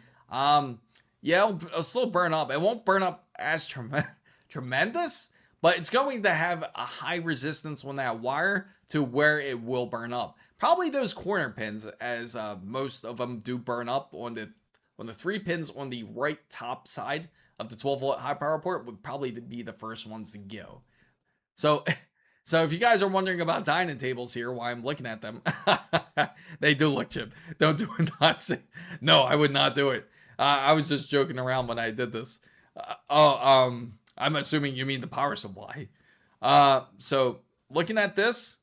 Yeah, it'll still burn up. It won't burn up as tremendous, but it's going to have a high resistance on that wire to where it will burn up. Probably those corner pins, as most of them do burn up on the 3 pins on the right top side of the 12 volt high power port would probably be the first ones to go. So if you guys are wondering about dining tables here, why I'm looking at them, they do look chip. Don't do it, not say. No, I would not do it. I was just joking around when I did this. I'm assuming you mean the power supply. So looking at this,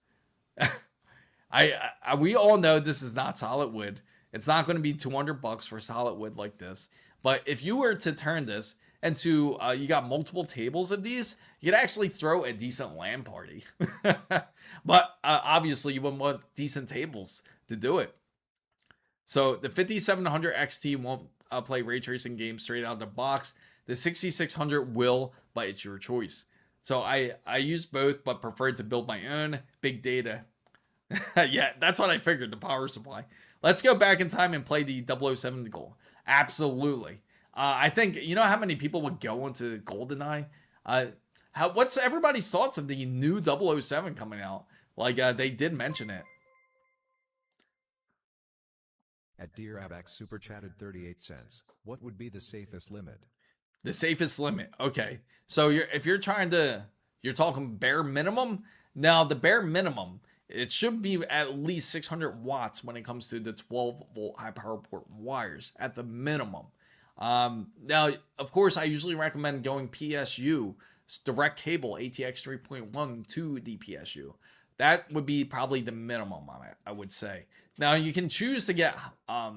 we all know this is not solid wood. It's not going to be $200 for solid wood like this. But if you were to turn this into, you got multiple tables of these, you could actually throw a decent LAN party. But obviously you wouldn't want decent tables to do it. So the 5700 XT won't play ray tracing games straight out of the box. The 6600 will, but it's your choice. So I use both, but prefer to build my own big data. Yeah, that's what I figured, the power supply. Let's go back in time and play the 007 goal. Absolutely. I think, you know how many people would go into GoldenEye? What's everybody's thoughts of the new 007 coming out? Like, they did mention it. At Dear Abax super chatted 38 cents. What would be the safest limit? The safest limit. Okay. So if you're talking bare minimum. Now, the bare minimum, it should be at least 600 watts when it comes to the 12 volt high power port wires at the minimum. Now, of course, I usually recommend going PSU, direct cable ATX 3.1 to the PSU. That would be probably the minimum on it, I would say. Now, you can choose to get a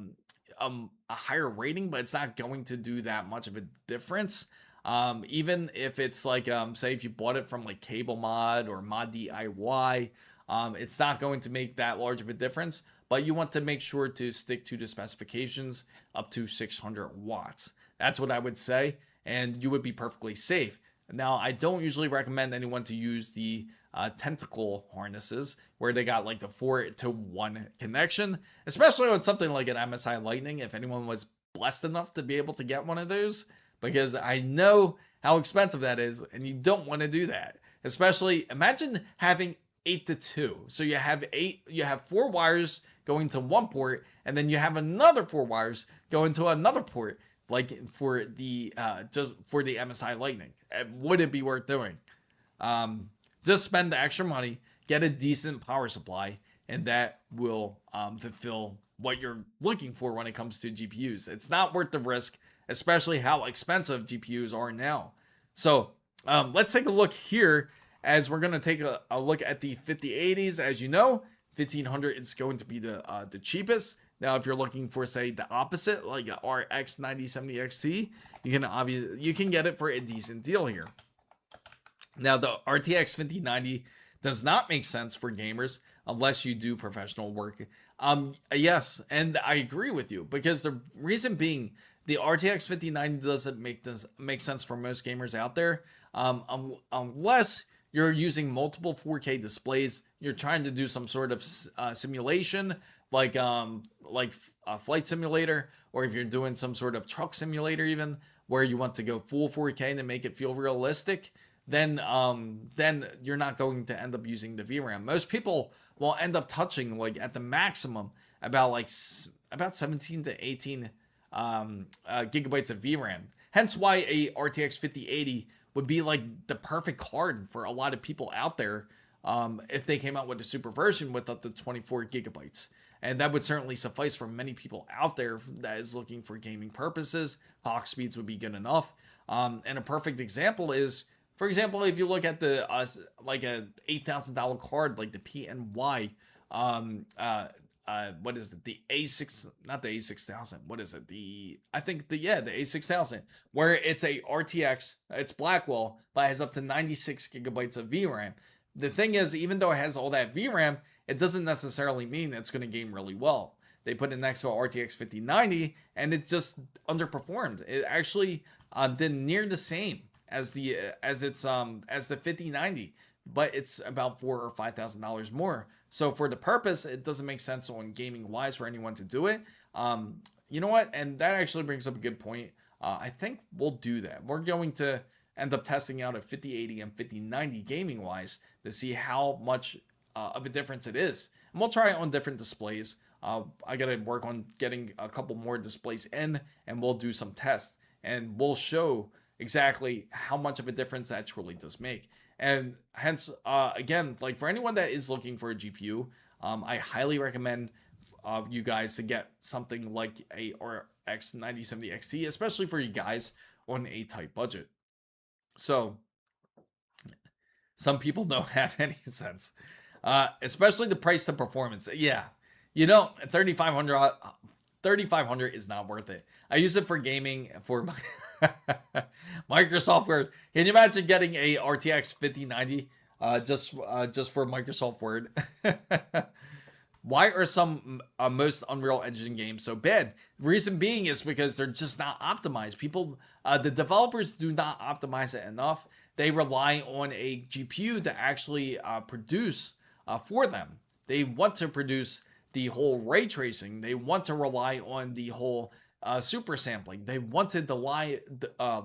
higher rating, but it's not going to do that much of a difference. Even if it's like, say if you bought it from like Cable Mod or Mod DIY, it's not going to make that large of a difference, but you want to make sure to stick to the specifications up to 600 watts. That's what I would say, and you would be perfectly safe. Now, I don't usually recommend anyone to use the tentacle harnesses where they got like the 4-to-1 connection, especially with something like an MSI Lightning, if anyone was blessed enough to be able to get one of those, because I know how expensive that is, and you don't want to do that. Especially, imagine having 8-to-2. So you have 4 wires going to one port, and then you have another 4 wires going to another port, like for the MSI Lightning. Would it be worth doing? Just spend the extra money, get a decent power supply, and that will fulfill what you're looking for when it comes to GPUs. It's not worth the risk, especially how expensive GPUs are now. So let's take a look here, as we're going to take a look at the 5080s. As you know, 1500 is going to be the cheapest. Now, if you're looking for, say, the opposite, like a RX 9070 XT, you can get it for a decent deal here. Now, the RTX 5090 does not make sense for gamers unless you do professional work. Yes, and I agree with you, because the reason being, the RTX 5090 doesn't make sense for most gamers out there, unless you're using multiple 4K displays. You're trying to do some sort of simulation, like a flight simulator, or if you're doing some sort of truck simulator, even where you want to go full 4K to make it feel realistic. Then you're not going to end up using the VRAM. Most people will end up touching, like, at the maximum about 17 to 18 gigabytes of VRAM. Hence why a RTX 5080 would be like the perfect card for a lot of people out there, if they came out with a super version with up to 24 gigabytes. And that would certainly suffice for many people out there that is looking for gaming purposes. Clock speeds would be good enough. And a perfect example is, for example, if you look at the like a $8,000 card, like the PNY, what is it? The A6, not the A6000. What is it? The A6000, where it's a RTX. It's Blackwell, but it has up to 96 gigabytes of VRAM. The thing is, even though it has all that VRAM, it doesn't necessarily mean it's going to game really well. they put it next to a RTX 5090, and it just underperformed. It actually did near the same as the 5090, but it's about $4,000 or $5,000 more. So for the purpose, it doesn't make sense on gaming wise for anyone to do it. You know what? And that actually brings up a good point. I think we'll do that. We're going to end up testing out a 5080 and 5090 gaming wise to see how much of a difference it is. And we'll try it on different displays. I got to work on getting a couple more displays in, and we'll do some tests, and we'll show exactly how much of a difference that truly does make. And hence, again, like for anyone that is looking for a GPU, I highly recommend you guys to get something like a RX 9070 XT, especially for you guys on a tight budget. So some people don't have any sense, especially the price to performance. Yeah, you know, 3500 is not worth it. I use it for gaming, for Microsoft Word. Can you imagine getting a RTX 5090 just for Microsoft Word? Why are some most Unreal Engine games so bad? The reason being is because they're just not optimized. People, the developers do not optimize it enough. They rely on a GPU to actually produce for them. They want to produce the whole ray tracing. They want to rely on the whole super sampling. They want to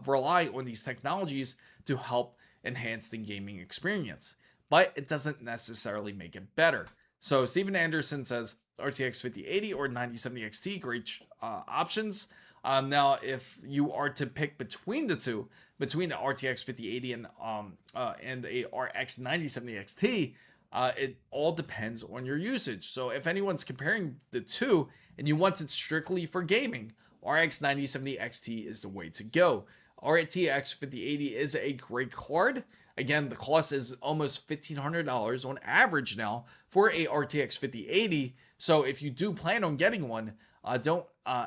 rely on these technologies to help enhance the gaming experience. But it doesn't necessarily make it better. So Steven Anderson says RTX 5080 or 9070 XT, great options. Now, if you are to pick between the two, between the RTX 5080 and a RX 9070 XT, it all depends on your usage. So if anyone's comparing the two and you want it strictly for gaming, RX 9070 XT is the way to go. RTX 5080 is a great card. Again, the cost is almost $1,500 on average now for a RTX 5080. So if you do plan on getting one, don't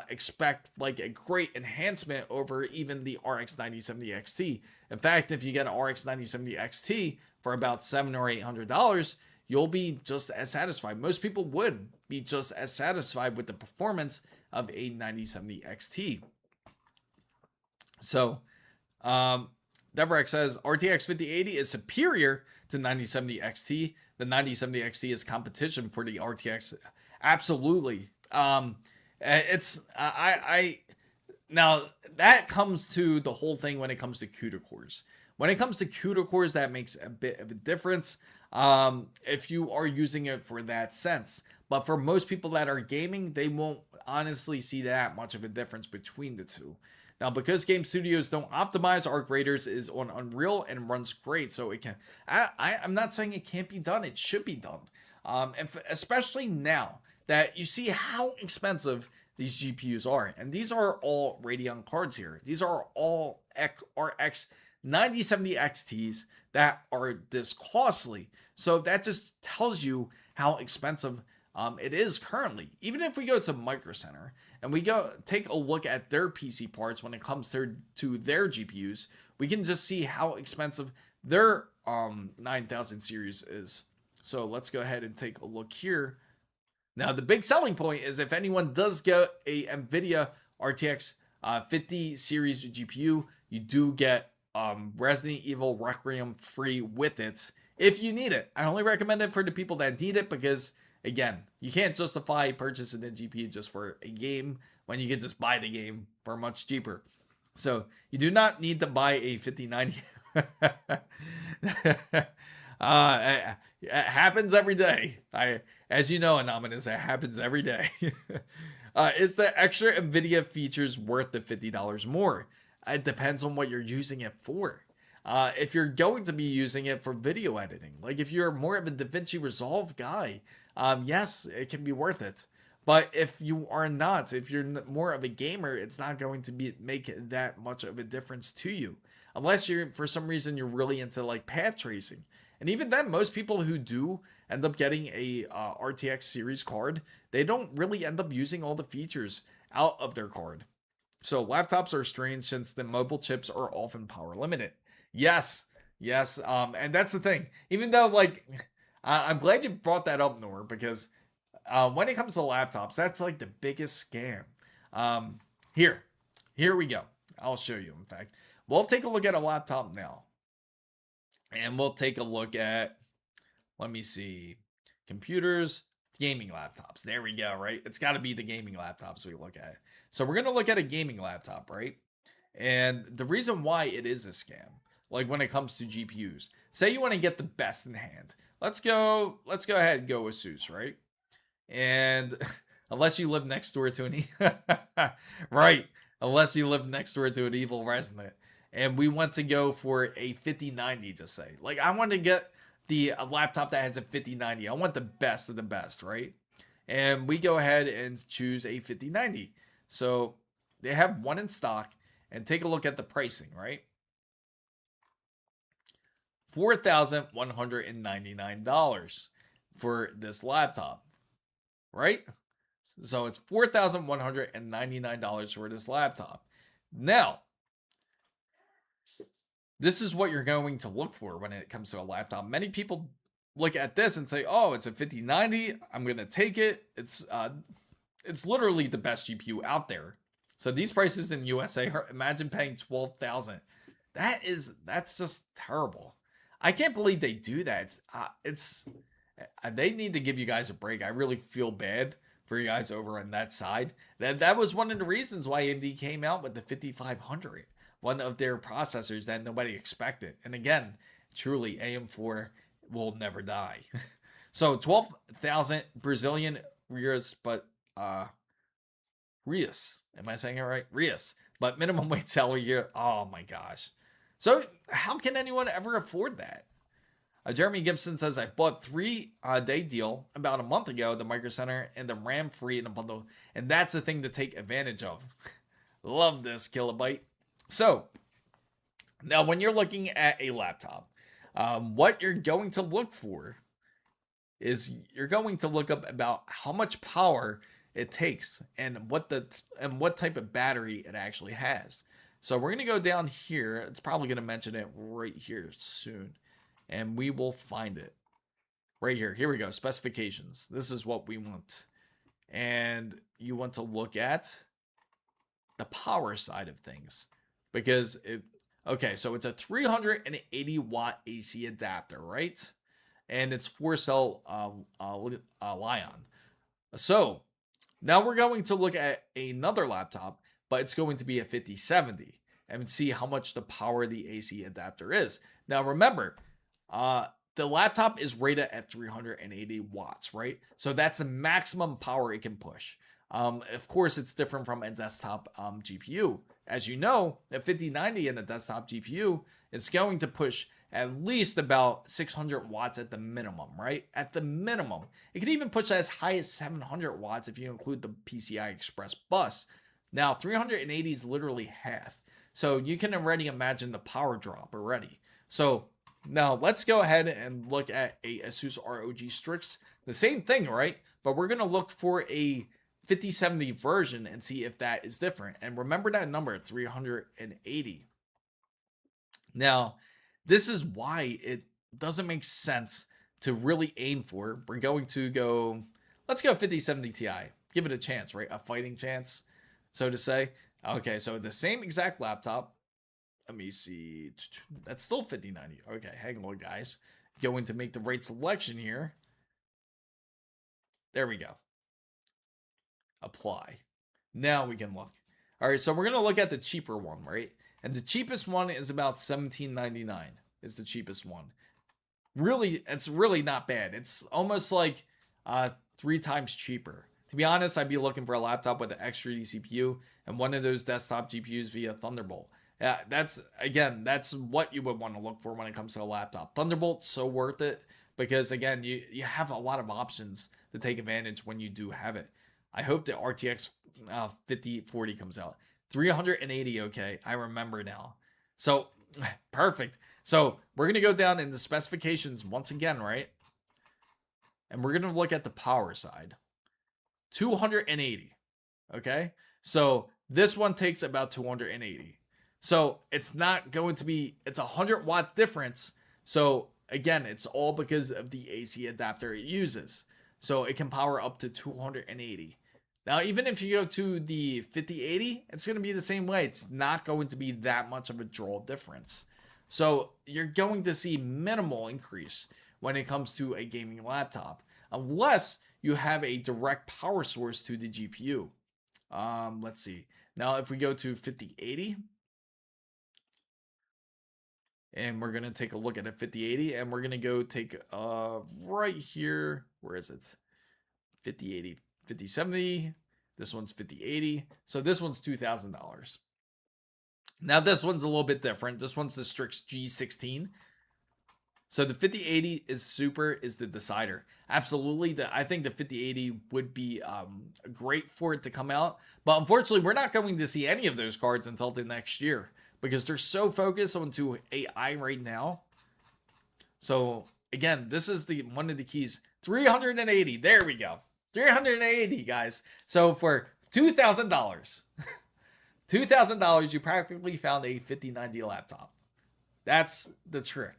expect like a great enhancement over even the RX 9070 XT. In fact, if you get an RX 9070 XT for about $700 or $800, you'll be just as satisfied. Most people would be just as satisfied with the performance of a 9070 XT. So, Deverex says RTX 5080 is superior to 9070 XT. The 9070 XT is competition for the RTX. Absolutely. Now that comes to the whole thing when it comes to CUDA cores. When it comes to CUDA cores, that makes a bit of a difference if you are using it for that sense. But for most people that are gaming, they won't honestly see that much of a difference between the two. Now, because game studios don't optimize, Arc Raiders is on Unreal and runs great. So it can. I'm not saying it can't be done. It should be done. And especially now that you see how expensive these GPUs are. And these are all Radeon cards here. These are all RX 9070 XTs that are this costly. So that just tells you how expensive it is currently. Even if we go to Micro Center and we go take a look at their PC parts when it comes to their GPUs, we can just see how expensive their 9000 series is. So let's go ahead and take a look here. Now, the big selling point is if anyone does get a NVIDIA RTX 50 series GPU, you do get Resident Evil Requiem free with it if you need it. I only recommend it for the people that need it because, again, you can't justify purchasing a GPU just for a game when you can just buy the game for much cheaper. So you do not need to buy a 5090. It happens every day. As you know, Anonymous, it happens every day. Is the extra NVIDIA features worth the $50 more? It depends on what you're using it for. If you're going to be using it for video editing, like if you're more of a DaVinci Resolve guy, yes, it can be worth it. But if you are not, if you're more of a gamer, it's not going to make that much of a difference to you. Unless you're, for some reason, you're really into like path tracing. And even then, most people who do end up getting a RTX series card, they don't really end up using all the features out of their card. So laptops are strange since the mobile chips are often power limited. Yes. And that's the thing. Even though, like, I'm glad you brought that up, Nor, because when it comes to laptops, that's like the biggest scam. Here we go. I'll show you. In fact, we'll take a look at a laptop now, and we'll take a look at, let me see, computers, gaming laptops. There we go, right? It's got to be the gaming laptops we look at. So we're going to look at a gaming laptop, right? And the reason why it is a scam, like when it comes to GPUs, say you want to get the best in hand. Let's go ahead and go ASUS, right? And unless you live next door to an right, unless you live next door to an evil resident, and we want to go for a 5090, just say, like, I want to get the laptop that has a 5090. I want the best of the best, right? And we go ahead and choose a 5090. So they have one in stock, and take a look at the pricing, right? $4,199 for this laptop, right? So it's $4,199 for this laptop. Now, this is what you're going to look for when it comes to a laptop. Many people look at this and say, oh, it's a 5090. I'm going to take it. It's literally the best GPU out there. So these prices in USA, imagine paying $12,000. That's just terrible. I can't believe they do that. They need to give you guys a break. I really feel bad for you guys over on that side. That was one of the reasons why AMD came out with the 5500, one of their processors that nobody expected. And again, truly, AM4 will never die. So 12,000 Brazilian reais, but Reais. Am I saying it right? Reais. But minimum wage salary here. Oh my gosh. So how can anyone ever afford that? Jeremy Gibson says, I bought 3-day deal about a month ago, the Micro Center, and the RAM free in a bundle. And that's the thing to take advantage of. Love this, Kilobyte. So now when you're looking at a laptop, what you're going to look for is you're going to look up about how much power it takes and what type of battery it actually has. So we're going to go down here. It's probably going to mention it right here soon, and we will find it right here. Here we go. Specifications. This is what we want. And you want to look at the power side of things, because okay, so it's a 380 watt AC adapter, right? And it's 4-cell Lion. So now we're going to look at another laptop, but it's going to be a 5070, and see how much the power the AC adapter is. Now remember, the laptop is rated at 380 watts, right? So that's the maximum power it can push. Of course, it's different from a desktop GPU. As you know, a 5090 in the desktop GPU is going to push at least about 600 watts at the minimum, right? At the minimum. It could even push as high as 700 watts if you include the PCI Express bus. Now, 380 is literally half. So you can already imagine the power drop already. So now let's go ahead and look at a ASUS ROG Strix. The same thing, right? But we're going to look for a 5070 version and see if that is different. And remember that number, 380. Now, this is why it doesn't make sense to really aim for. We're going to go, let's go 5070 Ti. Give it a chance, right? A fighting chance, so to say. Okay, so the same exact laptop. Let me see. That's still 5090. Okay, hang on, guys. Going to make the right selection here. There we go. Apply. Now we can look. All right, so we're going to look at the cheaper one, right? And the cheapest one is about $17.99 is the cheapest one. Really, it's really not bad. It's almost like 3 times cheaper. To be honest, I'd be looking for a laptop with an extra CPU and one of those desktop GPUs via Thunderbolt. Yeah, that's what you would want to look for when it comes to a laptop. Thunderbolt's so worth it because, again, you have a lot of options to take advantage when you do have it. I hope the RTX 5040 comes out. 380, okay, I remember now. So, perfect. So, we're going to go down in the specifications once again, right? And we're going to look at the power side. 280, okay? So, this one takes about 280. So, it's not going to be, it's a 100 watt difference. So, again, it's all because of the AC adapter it uses. So it can power up to 280. Now, even if you go to the 5080, it's going to be the same way. It's not going to be that much of a draw difference. So you're going to see minimal increase when it comes to a gaming laptop, unless you have a direct power source to the GPU. Let's see. Now, if we go to 5080, and we're going to take a look at a 5080, and we're going to go take right here. Where is it? 5080, 5070. This one's 5080. So this one's $2,000. Now, this one's a little bit different. This one's the Strix G16. So the 5080 is the decider. Absolutely, I think the 5080 would be great for it to come out. But unfortunately, we're not going to see any of those cards until the next year, because they're so focused onto AI right now. So again, this is one of the keys. 380. There we go. 380, guys. So for $2,000, $2,000, you practically found a 5090 laptop. That's the trick.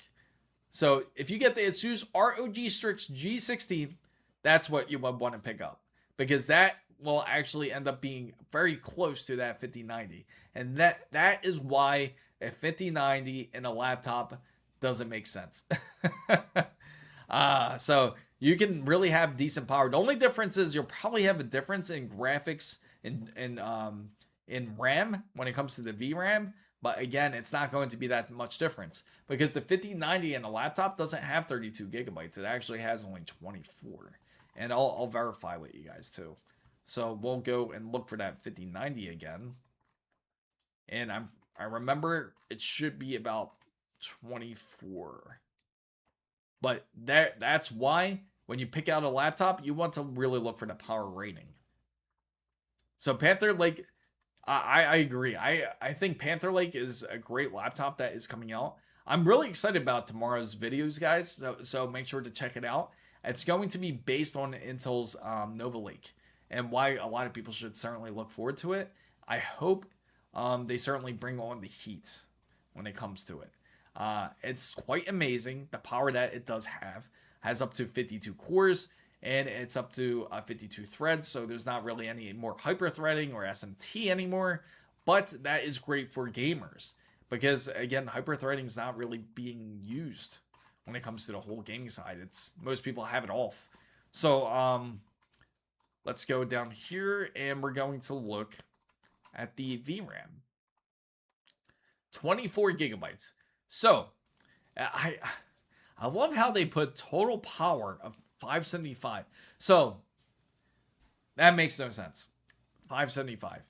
So if you get the ASUS ROG Strix G16, that's what you would want to pick up, because that will actually end up being very close to that 5090. And that is why a 5090 in a laptop doesn't make sense. So you can really have decent power. The only difference is you'll probably have a difference in graphics in RAM when it comes to the VRAM. But again, it's not going to be that much difference, because the 5090 in a laptop doesn't have 32 gigabytes. It actually has only 24. And I'll verify with you guys too. So we'll go and look for that 5090 again. And I remember it should be about 24. But that's why when you pick out a laptop, you want to really look for the power rating. So Panther Lake, I agree. I think Panther Lake is a great laptop that is coming out. I'm really excited about tomorrow's videos, guys. So make sure to check it out. It's going to be based on Intel's Nova Lake, and why a lot of people should certainly look forward to it. I hope they certainly bring on the heat when it comes to it. It's quite amazing. The power that it does has up to 52 cores. And it's up to 52 threads, so there's not really any more hyper-threading or SMT anymore. But that is great for gamers, because, again, hyper-threading is not really being used when it comes to the whole gaming side. Most people have it off. So let's go down here, and we're going to look at the VRAM. 24 gigabytes. So I love how they put total power of 575. So that makes no sense. 575.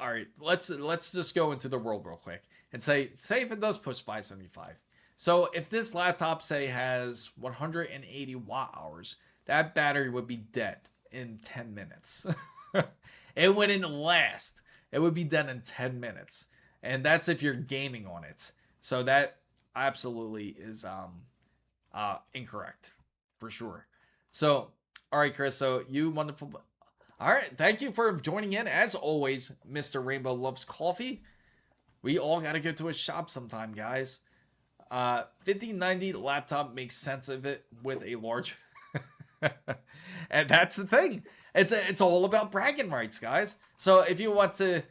All right, let's just go into the world real quick and say if it does push 575. So if this laptop, say, has 180 watt hours, that battery would be dead in 10 minutes. It wouldn't last. It would be dead in 10 minutes. And that's if you're gaming on it. So that absolutely is incorrect. For sure. So, all right, Chris. So you wonderful. All right. Thank you for joining in. As always, Mr. Rainbow Loves Coffee. We all got to go to a shop sometime, guys. 5090 laptop makes sense of it with a large. And that's the thing. It's all about bragging rights, guys. So if you want a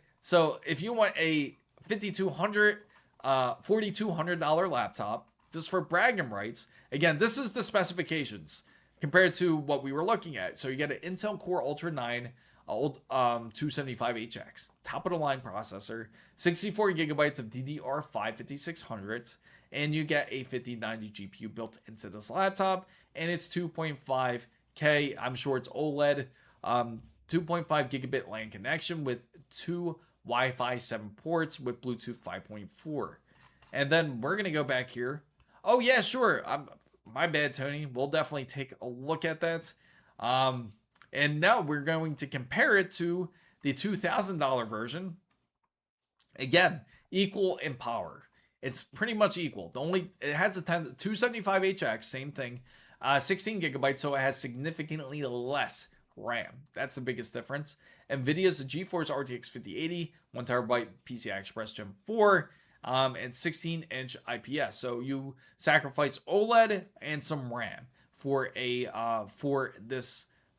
$5,200, $4,200 laptop, just for bragging rights. Again, this is the specifications compared to what we were looking at. So you get an Intel Core Ultra 9 275HX, top of the line processor, 64 gigabytes of DDR5 5600, and you get a 5090 GPU built into this laptop, and it's 2.5K. I'm sure it's OLED, 2.5 gigabit LAN connection with 2 Wi-Fi 7 ports with Bluetooth 5.4. And then we're gonna go back here. Oh yeah, sure. My bad, Tony. We'll definitely take a look at that. And now we're going to compare it to the $2,000 version. Again, equal in power. It's pretty much equal. It has a 275HX, same thing, 16 gigabytes, so it has significantly less RAM. That's the biggest difference. NVIDIA's GeForce RTX 5080, 1 terabyte PCI Express Gen 4, and 16-inch IPS. So you sacrifice OLED and some RAM for the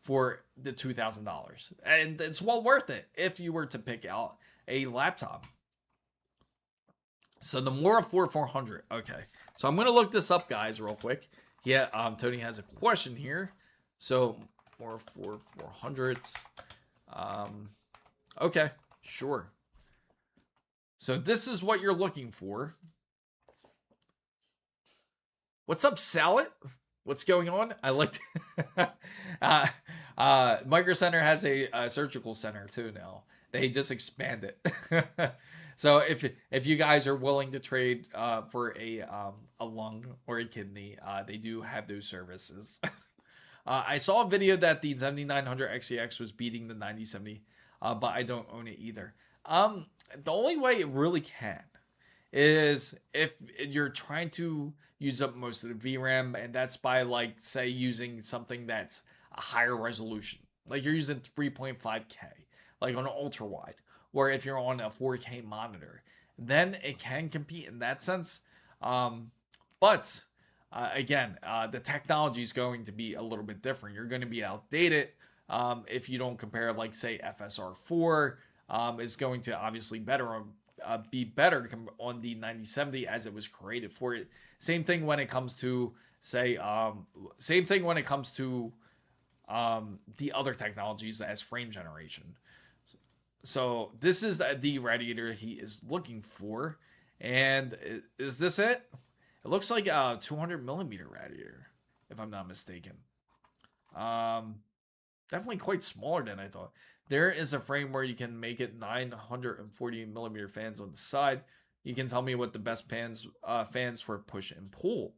$2,000, and it's well worth it if you were to pick out a laptop. So the Mora 4400. Okay, so I'm gonna look this up, guys, real quick. Yeah, Tony has a question here. So Mora 4400s. Okay, sure. So this is what you're looking for. What's up, Salad? What's going on? I like Micro Center has a surgical center too now. They just expanded. So if you guys are willing to trade for a lung or a kidney, they do have those services. I saw a video that the 7900 XTX was beating the 9070, but I don't own it either. The only way it really can is if you're trying to use up most of the VRAM, and that's by, like, say, using something that's a higher resolution. Like you're using 3.5K, like on an ultra wide, or if you're on a 4K monitor, then it can compete in that sense. But again, the technology is going to be a little bit different. You're going to be outdated if you don't compare, like, say, FSR4 is going to obviously be better on the 9070 as it was created for it. Same thing when it comes to, say, the other technologies as frame generation. So this is the radiator he is looking for. And is this it? It looks like a 200 millimeter radiator, if I'm not mistaken. Definitely quite smaller than I thought. There is a frame where you can make it 940 millimeter fans on the side. You can tell me what the best fans for push and pull.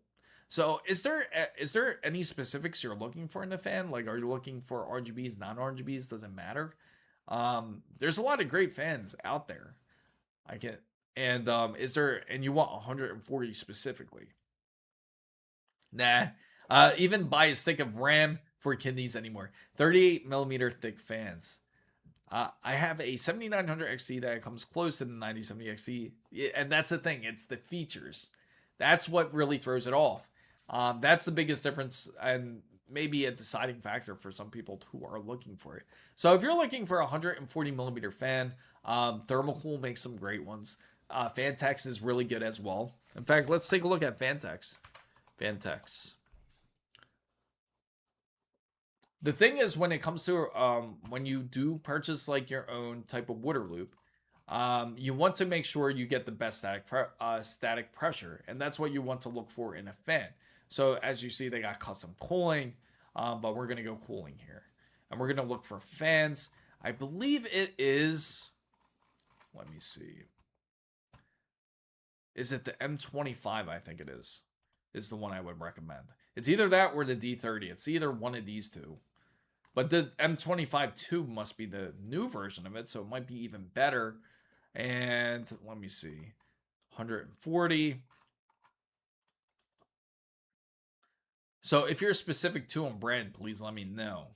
So is there any specifics you're looking for in the fan? Like, are you looking for RGBs, non-RGBs? Doesn't matter. There's a lot of great fans out there. And you want 140 specifically? Nah. Even buy a stick of RAM for kidneys anymore. 38 millimeter thick fans. I have a 7900 XT that comes close to the 9070 XT, and that's the thing. It's the features. That's what really throws it off. That's the biggest difference, and maybe a deciding factor for some people who are looking for it. So if you're looking for a 140 millimeter fan, Thermocool makes some great ones. Fantex is really good as well. In fact, let's take a look at Fantex. The thing is, when it comes to when you do purchase, like, your own type of water loop, you want to make sure you get the best static pressure, and that's what you want to look for in a fan. So as you see, they got custom cooling, but we're going to go cooling here, and we're going to look for fans. I believe it is, let me see, is it the M25? I think it is the one I would recommend. It's either that or the D30. It's either one of these two. But the M25 2 must be the new version of it, so it might be even better. And let me see. 140. So if you're specific to a brand, please let me know.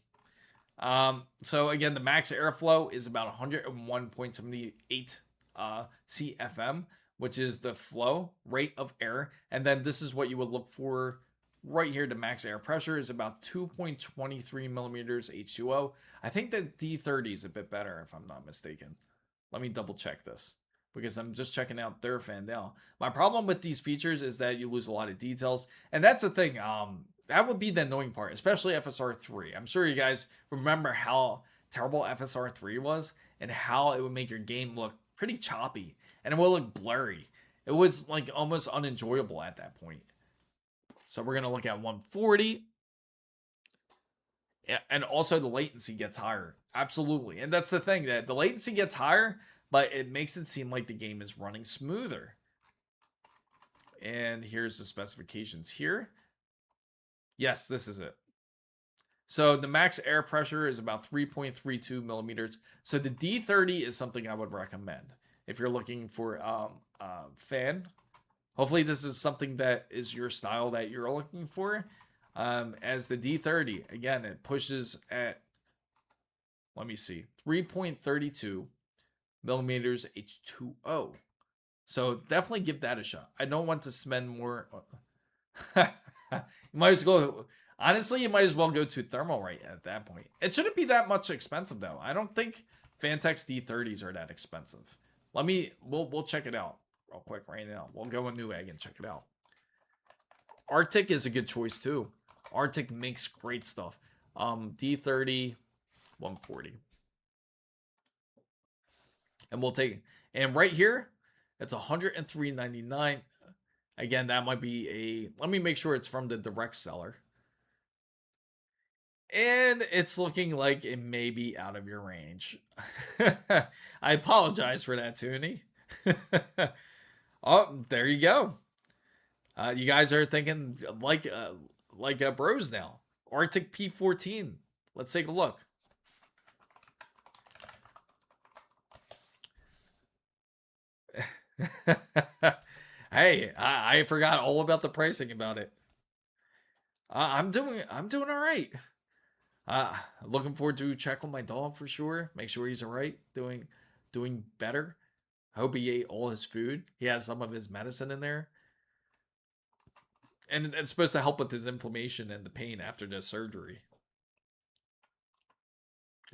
So again, the max airflow is about 101.78 CFM, which is the flow rate of air. And then this is what you would look for right here. The max air pressure is about 2.23 millimeters H2O. I think the D30 is a bit better, if I'm not mistaken. Let me double check this, because I'm just checking out their fan now. My problem with these features is that you lose a lot of details, and that's the thing. That would be the annoying part, especially FSR3. I'm sure you guys remember how terrible FSR3 was and how it would make your game look pretty choppy, and it would look blurry. It was, like, almost unenjoyable at that point. So we're going to look at 140. Yeah, and also the latency gets higher. Absolutely. And that's the thing, that the latency gets higher, but it makes it seem like the game is running smoother. And here's the specifications here. Yes, this is it. So the max air pressure is about 3.32 millimeters. So the D30 is something I would recommend if you're looking for a fan. Hopefully this is something that is your style that you're looking for. As the D30, again, it pushes at, let me see, 3.32 millimeters H2O. So definitely give that a shot. I don't want to spend more. You might as well go Honestly, you might as well go to Thermalright at that point. It shouldn't be that much expensive though. I don't think Fantex D30s are that expensive. We'll check it out real quick right now. We'll go with Newegg and check it out. Arctic is a good choice too. Arctic makes great stuff. D30 140. And we'll take it. And right here, it's $103.99. Again, that might be a, let me make sure it's from the direct seller. And it's looking like it may be out of your range. I apologize for that, Toonie. Oh, there you go. You guys are thinking like bros now. Arctic P14. Let's take a look. Hey, I forgot all about the pricing about it. I'm doing all right. Looking forward to check on my dog for sure. Make sure he's all right. Doing better. I hope he ate all his food. He has some of his medicine in there. And it's supposed to help with his inflammation and the pain after the surgery.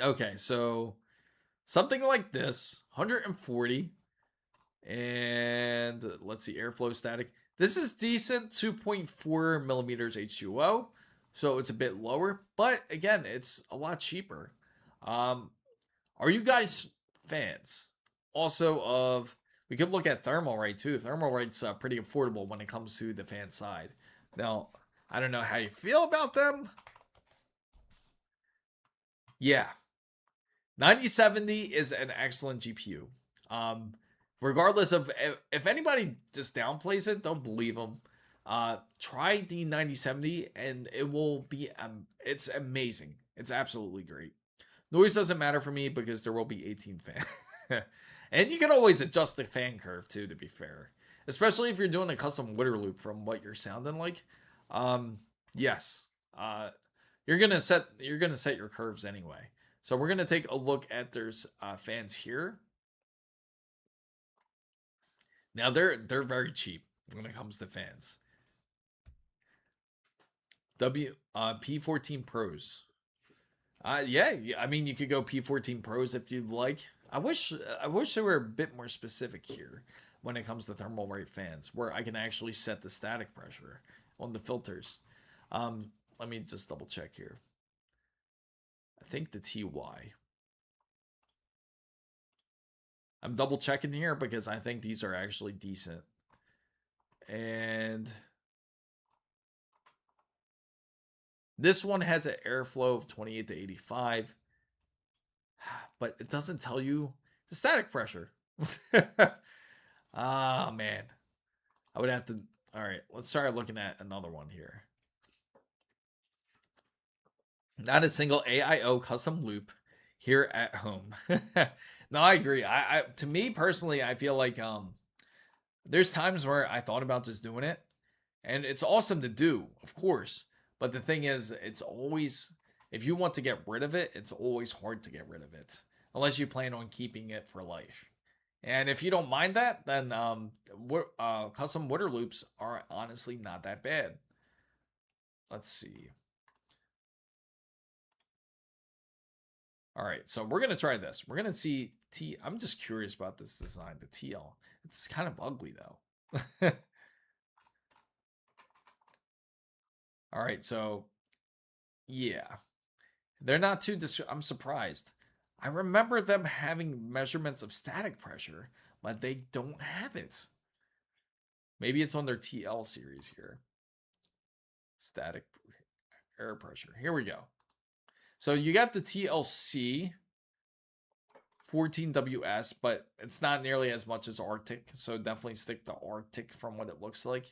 Okay, so something like this, 140. And let's see, airflow static. This is decent, 2.4 millimeters H2O. So it's a bit lower, but again, it's a lot cheaper. Are you guys fans also of, we could look at Thermalright too. Thermalright's pretty affordable when it comes to the fan side. Now, I don't know how you feel about them. Yeah. 9070 is an excellent GPU. Regardless of, if anybody just downplays it, don't believe them. Try the 9070 and it will be, it's amazing. It's absolutely great. Noise doesn't matter for me because there will be 18 fan. And you can always adjust the fan curve too, to be fair. Especially if you're doing a custom water loop from what you're sounding like. Yes. You're gonna set your curves anyway. So we're gonna take a look at there's fans here. Now they're very cheap when it comes to fans. P14 Pros. Yeah, I mean you could go P14 Pros if you'd like. I wish they were a bit more specific here when it comes to Thermalright fans, where I can actually set the static pressure on the filters. Let me just double check here. I think the TY. I'm double checking here because I think these are actually decent. And this one has an airflow of 28 to 85. But it doesn't tell you the static pressure. Ah, man. I would have to... All right, let's start looking at another one here. Not a single AIO custom loop here at home. No, I agree. To me personally, I feel like there's times where I thought about just doing it, and it's awesome to do, of course. But the thing is, it's always, if you want to get rid of it, it's always hard to get rid of it, unless you plan on keeping it for life. And if you don't mind that, then custom water loops are honestly not that bad. Let's see. All right, so we're going to try this. We're going to see I'm just curious about this design, the TL. It's kind of ugly, though. All right, so, yeah. They're not too... I'm surprised. I remember them having measurements of static pressure, but they don't have it. Maybe it's on their TL series here. Static air pressure. Here we go. So you got the TLC 14WS, but it's not nearly as much as Arctic. So definitely stick to Arctic from what it looks like.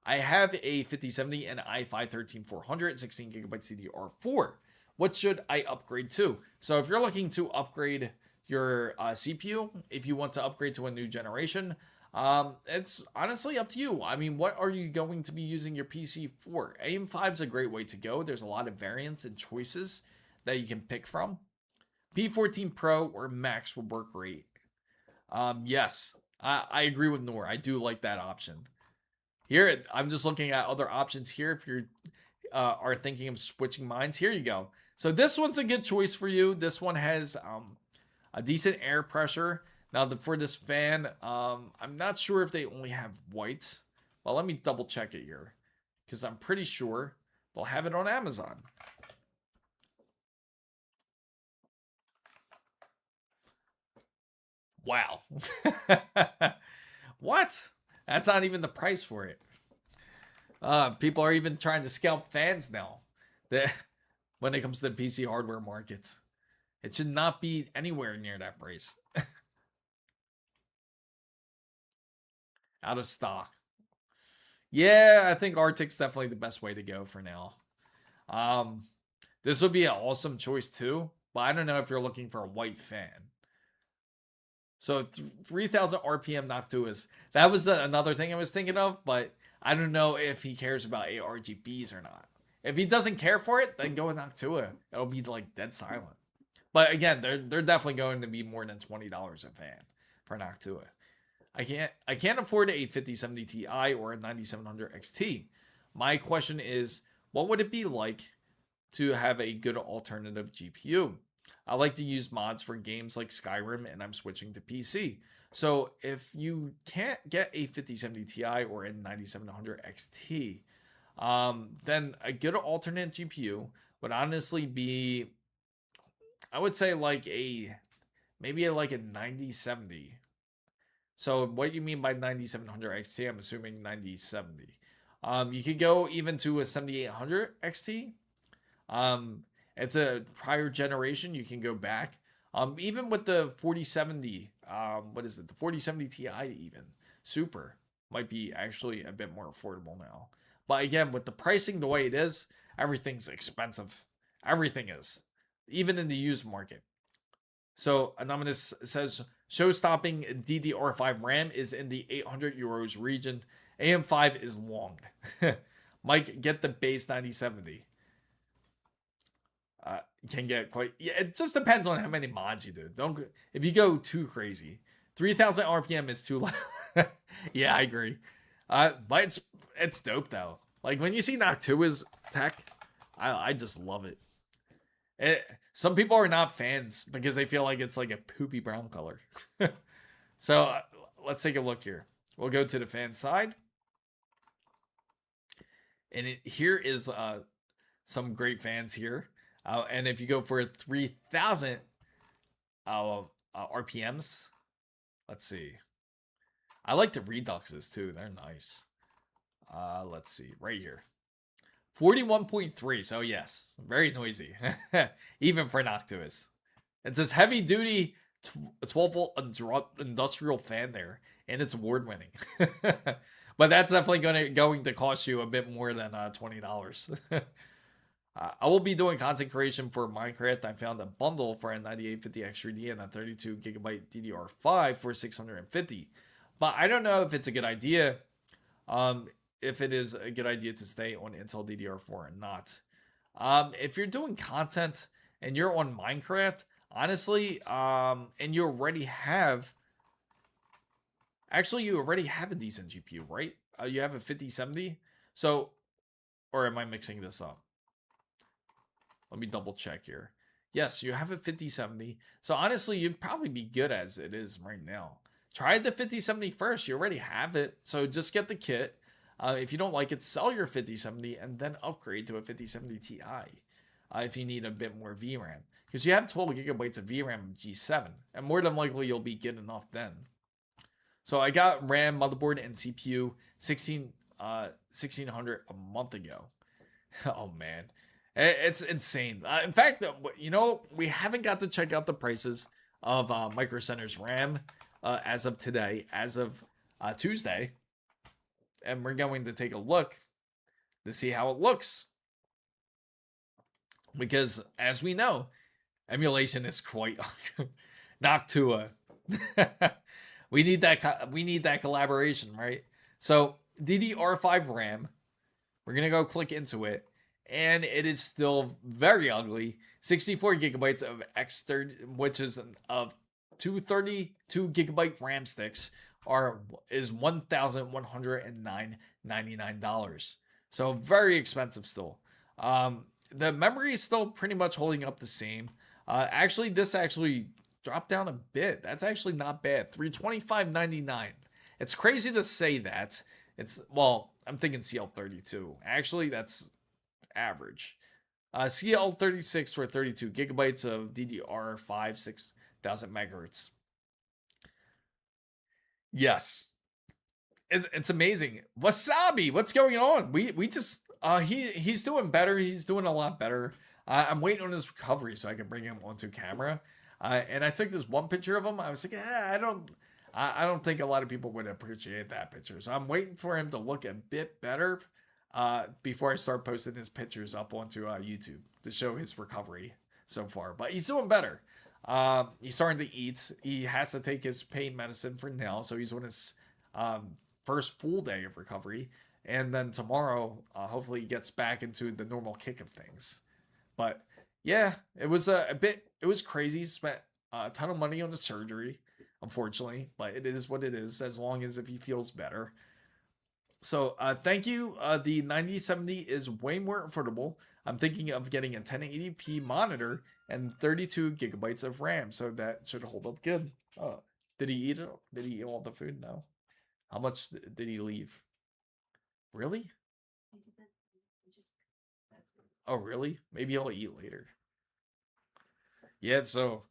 I have a 5070 and i5 13400 16 gigabyte CDR4. What should I upgrade to? So if you're looking to upgrade your CPU, if you want to upgrade to a new generation, it's honestly up to you. I mean, what are you going to be using your PC for? AM5 is a great way to go. There's a lot of variants and choices that you can pick from. P14 Pro or Max will work great. Yes, I agree with Noor. I do like that option. Here, I'm just looking at other options here. If you're, are thinking of switching minds, here you go. So this one's a good choice for you. This one has a decent air pressure. Now for this fan, I'm not sure if they only have whites. Well, let me double check it here, because I'm pretty sure they'll have it on Amazon. Wow. What? That's not even the price for it. People are even trying to scalp fans now. When it comes to the PC hardware markets, it should not be anywhere near that price. Out of stock. Yeah, I think RTX definitely the best way to go for now. This would be an awesome choice too, but I don't know if you're looking for a white fan. So 3000 RPM Noctuous. That was another thing I was thinking of, but I don't know if he cares about ARGBs or not. If he doesn't care for it, then go with Noctua. It'll be like dead silent. But again, they're definitely going to be more than $20 a fan for Noctua. I can't afford a 5070 Ti or a 9700 XT. My question is, what would it be like to have a good alternative GPU? I like to use mods for games like Skyrim, and I'm switching to PC. So if you can't get a 5070 Ti or a 9700 XT, then a good alternate GPU would honestly be, I would say like maybe like a 9070. So what you mean by 9700 XT? I'm assuming 9070. You could go even to a 7800 XT. It's a prior generation. You can go back. Even with the 4070, what is it? The 4070 Ti even Super might be actually a bit more affordable now. But again, with the pricing the way it is, everything's expensive. Everything is, even in the used market. So Anonymous says, show-stopping DDR5 RAM is in the 800 euros region. AM5 is long. Mike, get the base 9070. Can get quite, yeah, it just depends on how many mods you do. If you go too crazy. 3000 RPM is too low. Yeah, I agree. But it's dope though. Like when you see Noctua's tech, I just love it. Some people are not fans because they feel like it's like a poopy brown color. So let's take a look here. We'll go to the fan side. And here is some great fans here. And if you go for 3000 RPMs, let's see. I like the Reduxes too. They're nice. Let's see. Right here. 41.3. So yes, very noisy. Even for Noctuous. It says heavy duty 12 volt industrial fan there. And it's award winning. But that's definitely going to cost you a bit more than $20. I will be doing content creation for Minecraft. I found a bundle for a 9850 XTD and a 32GB DDR5 for $650. But I don't know if it's a good idea. If it is a good idea to stay on Intel DDR4 or not. If you're doing content and you're on Minecraft, honestly, and you already have... Actually, you already have a decent GPU, right? You have a 5070. So, or am I mixing this up? Let me double check here. Yes, you have a 5070. So honestly, you'd probably be good as it is right now. Try the 5070 first. You already have it. So just get the kit. If you don't like it, sell your 5070 and then upgrade to a 5070 Ti. If you need a bit more VRAM. Because you have 12 gigabytes of VRAM G7. And more than likely, you'll be good enough then. So I got RAM, motherboard, and CPU 1600 a month ago. Oh, man. It's insane. In fact, you know, we haven't got to check out the prices of Micro Center's RAM as of today, as of Tuesday. And we're going to take a look to see how it looks. Because, as we know, emulation is quite Noctua. We need that collaboration, right? So, DDR5 RAM. We're going to go click into it. And it is still very ugly. 64 gigabytes of X30, which is of 232 gigabyte RAM sticks, is $1,109.99. So very expensive still. The memory is still pretty much holding up the same. Actually, this actually dropped down a bit. That's actually not bad. 325.99. It's crazy to say that. It's, well, I'm thinking CL32. Actually, that's average. CL36 for 32 gigabytes of DDR5 6000 megahertz. Yes, it's amazing. Wasabi, what's going on? We just he's doing better. He's doing a lot better. I'm waiting on his recovery so I can bring him onto camera. And I took this one picture of him. I was like, I don't think a lot of people would appreciate that picture. So I'm waiting for him to look a bit better before I start posting his pictures up onto YouTube to show his recovery so far. But he's doing better. He's starting to eat. He has to take his pain medicine for now, so he's on his first full day of recovery. And then tomorrow, hopefully, he gets back into the normal kick of things. But yeah, it was it was crazy. Spent a ton of money on the surgery, unfortunately, but it is what it is. As long as if he feels better. So thank you. The 9070 is way more affordable. I'm thinking of getting a 1080p monitor and 32 gigabytes of RAM, so that should hold up good. Did he eat it? Did he eat all the food? No. How much did he leave? Really? Oh, really? Maybe he'll eat later. Yeah, so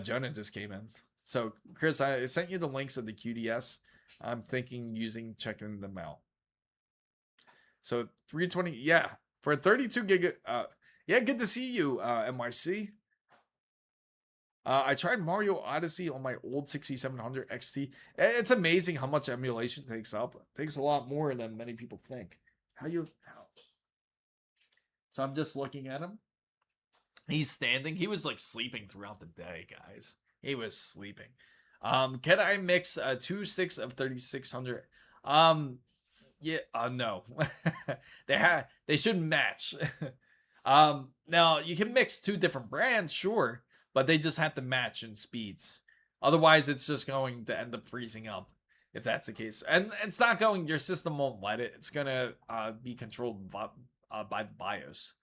Jonah just came in. So, Chris, I sent you the links of the QDS. I'm thinking checking them out. So 320, yeah, for 32 gig. Yeah, good to see you, MYC. I tried Mario Odyssey on my old 6700 XT. It's amazing how much emulation takes up. It takes a lot more than many people think. How? So I'm just looking at him. He's standing. He was like sleeping throughout the day, guys. He was sleeping. Can I mix 2 sticks of 3600? Yeah, no. They should match. Now you can mix 2 different brands, sure, but they just have to match in speeds. Otherwise, it's just going to end up freezing up if that's the case. And it's not going. Your system won't let it. It's gonna be controlled by the BIOS.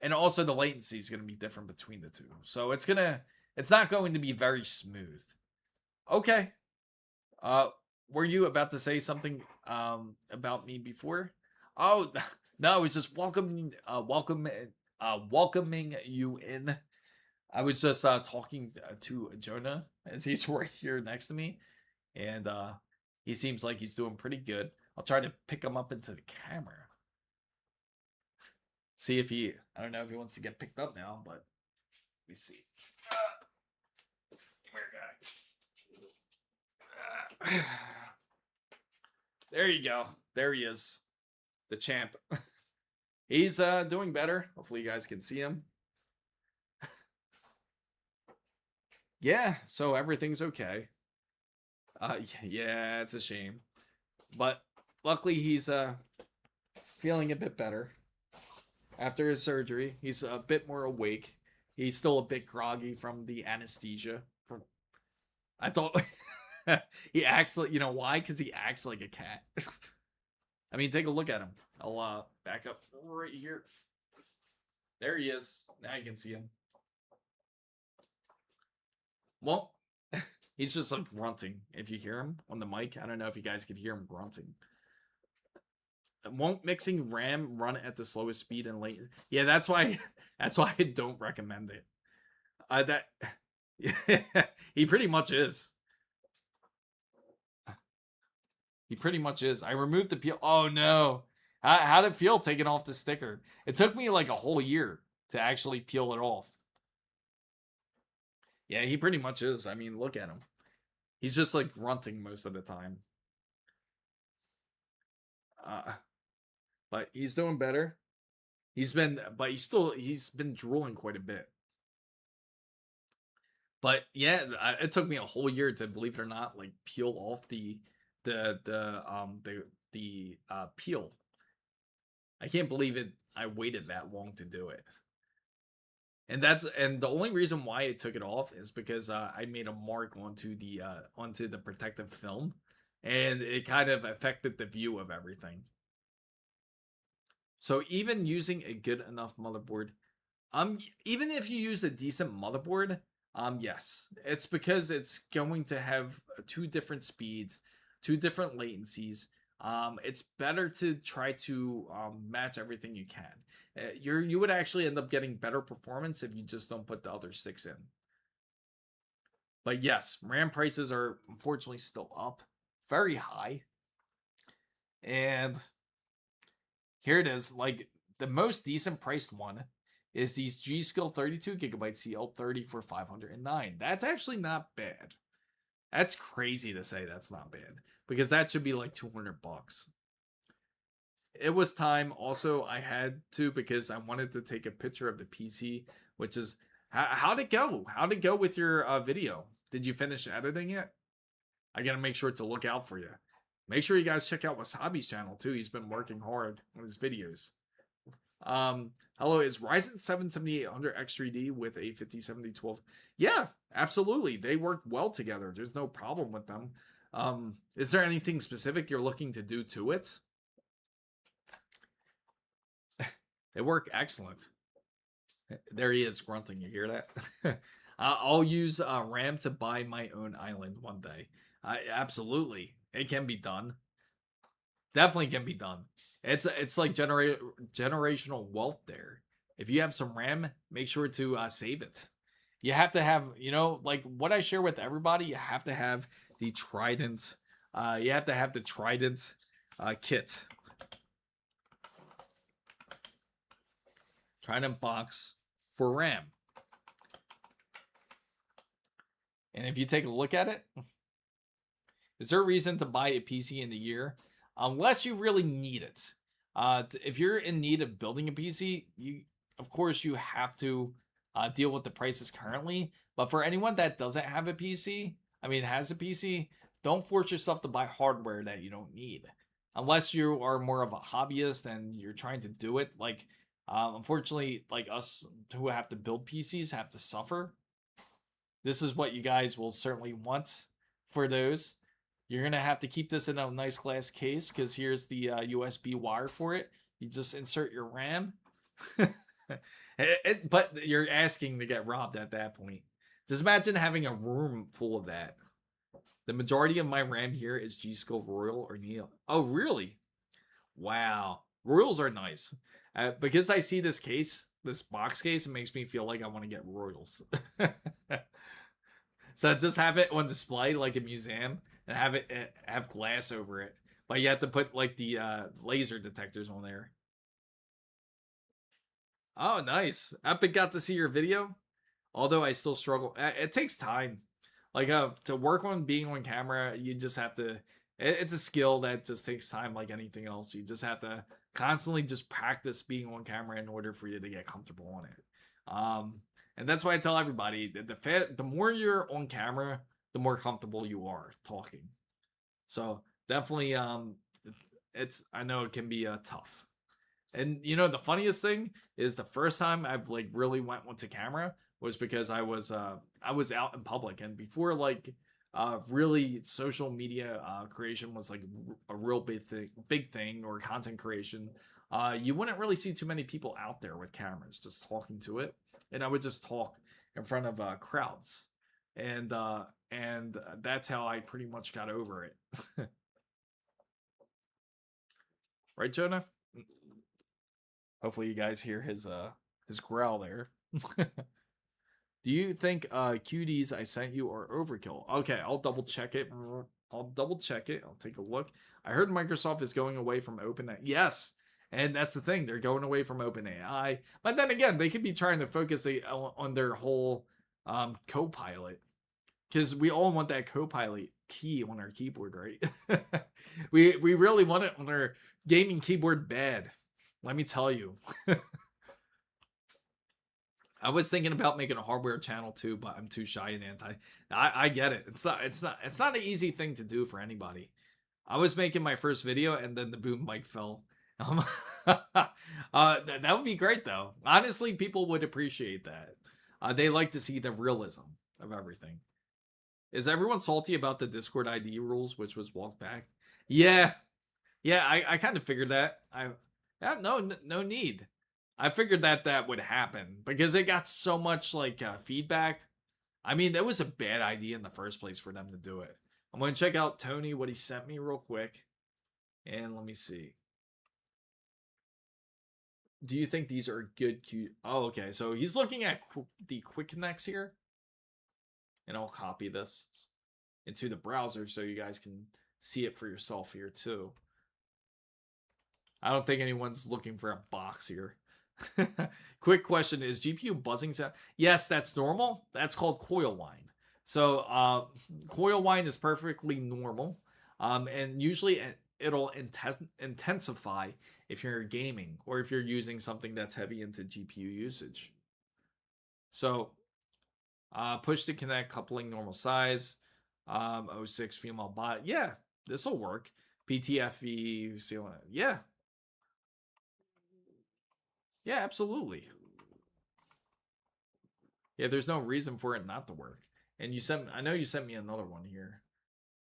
And also the latency is going to be different between the two. So it's not going to be very smooth. Okay. Were you about to say something about me before? Oh, no, I was just welcoming you in. I was just talking to Jonah as he's right here next to me. And he seems like he's doing pretty good. I'll try to pick him up into the camera. See if I don't know if he wants to get picked up now, but let me see. Come here, guy. There you go. There he is. The champ. He's doing better. Hopefully you guys can see him. Yeah, so everything's okay. Yeah, it's a shame. But luckily he's feeling a bit better. After his surgery, he's a bit more awake. He's still a bit groggy from the anesthesia. I thought he acts like, you know why? Because he acts like a cat. I mean, take a look at him. I'll back up right here. There he is. Now you can see him. Well, he's just like grunting. If you hear him on the mic, I don't know if you guys could hear him grunting. Won't mixing RAM run at the slowest speed and late? Yeah, that's why I don't recommend it. He pretty much is. He pretty much is. I removed the peel. Oh no. How did it feel taking off the sticker? It took me like a whole year to actually peel it off. Yeah, he pretty much is. I mean, look at him. He's just like grunting most of the time. But he's doing better. He's been drooling quite a bit. But yeah, it took me a whole year to, believe it or not, like peel off the peel. I can't believe it. I waited that long to do it. And the only reason why I took it off is because I made a mark onto the protective film, and it kind of affected the view of everything. So even using a good enough motherboard, even if you use a decent motherboard, yes, it's because it's going to have two different speeds, two different latencies. It's better to try to match everything you can. You would actually end up getting better performance if you just don't put the other sticks in. But yes, RAM prices are unfortunately still up, very high. And here it is, like the most decent priced one is these G-Skill 32GB CL30 for $509. That's actually not bad. That's crazy to say that's not bad, because that should be like $200. It was time. Also, I had to, because I wanted to take a picture of the PC, which is how'd it go? How'd it go with your video? Did you finish editing it? I gotta make sure to look out for you. Make sure you guys check out Wasabi's channel too. He's been working hard on his videos. Hello, is Ryzen 7 7800X3D with a 507012? Yeah, absolutely. They work well together. There's no problem with them. Is there anything specific you're looking to do to it? They work excellent. There he is grunting. You hear that? I'll use RAM to buy my own island one day. Absolutely. It can be done. Definitely can be done. It's like generational wealth there. If you have some RAM, make sure to save it. You have to have, like what I share with everybody, you have to have the Trident. You have to have the Trident kit. Trident box for RAM. And if you take a look at it, is there a reason to buy a PC in the year? Unless you really need it. If you're in need of building a PC, of course you have to deal with the prices currently. But for anyone that doesn't have a PC, has a PC, don't force yourself to buy hardware that you don't need. Unless you are more of a hobbyist and you're trying to do it. Like, unfortunately, like us who have to build PCs have to suffer. This is what you guys will certainly want for those. You're going to have to keep this in a nice glass case, because here's the USB wire for it. You just insert your RAM. But you're asking to get robbed at that point. Just imagine having a room full of that. The majority of my RAM here is G-Skill Royal or Neo. Oh, really? Wow. Royals are nice. Because I see this case, this box case, it makes me feel like I want to get Royals. So just have it on display like a museum. And have glass over it, but you have to put like the laser detectors on there. Oh, nice. Epic got to see your video, although I still struggle. It takes time, like to work on being on camera. You just have to. It's a skill that just takes time, like anything else. You just have to constantly just practice being on camera in order for you to get comfortable on it. And that's why I tell everybody that the more you're on camera, the more comfortable you are talking. So definitely, I know it can be tough. And the funniest thing is the first time I've like really went onto camera was because I was out in public, and before really social media creation was like a real big thing, or content creation. You wouldn't really see too many people out there with cameras just talking to it, and I would just talk in front of crowds. And that's how I pretty much got over it. Right, Jonah? Hopefully you guys hear his growl there. Do you think QDs I sent you are overkill? Okay, I'll double check it. I'll take a look. I heard Microsoft is going away from OpenAI. Yes, and that's the thing. They're going away from OpenAI. But then again, they could be trying to focus on their whole Copilot. Because we all want that Copilot key on our keyboard, right? we really want it on our gaming keyboard bad. Let me tell you. I was thinking about making a hardware channel too, but I'm too shy and anti. I get it. It's not an easy thing to do for anybody. I was making my first video and then the boom mic fell. That would be great though. Honestly, people would appreciate that. They like to see the realism of everything. Is everyone salty about the Discord ID rules, which was walked back? Yeah, I kind of figured that. Yeah, no need. I figured that would happen because it got so much like feedback. I mean, that was a bad idea in the first place for them to do it. I'm going to check out Tony, what he sent me real quick. And let me see. Do you think these are good? Oh, okay. So he's looking at the quick connects here. And I'll copy this into the browser so you guys can see it for yourself here too. I don't think anyone's looking for a box here. Quick question, is GPU buzzing sound? Yes, that's normal. That's called coil whine. So coil whine is perfectly normal. And usually it'll intensify if you're gaming or if you're using something that's heavy into GPU usage. So push to connect, coupling normal size, 06 female bot. Yeah, this will work. PTFE, yeah. Yeah, absolutely. Yeah, there's no reason for it not to work. And I know you sent me another one here.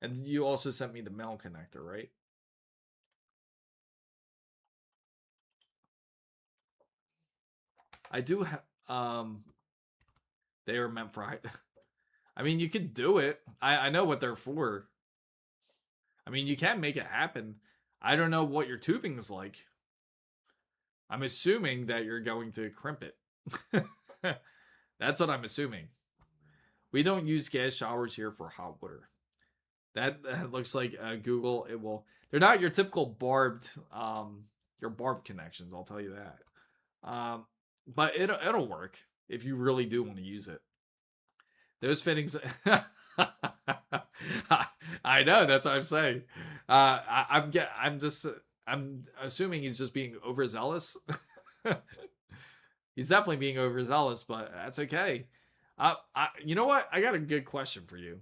And you also sent me the male connector, right? I do have, they are meant for, I mean, you could do it. I know what they're for. I mean, you can make it happen. I don't know what your tubing is like. I'm assuming that you're going to crimp it. That's what I'm assuming. We don't use gas showers here for hot water. That looks like Google. It will. They're not your typical barbed connections. I'll tell you that. But it'll work if you really do want to use it. Those fittings. I know, that's what I'm saying. I'm assuming he's just being overzealous. He's definitely being overzealous, but that's okay. You know what? I got a good question for you.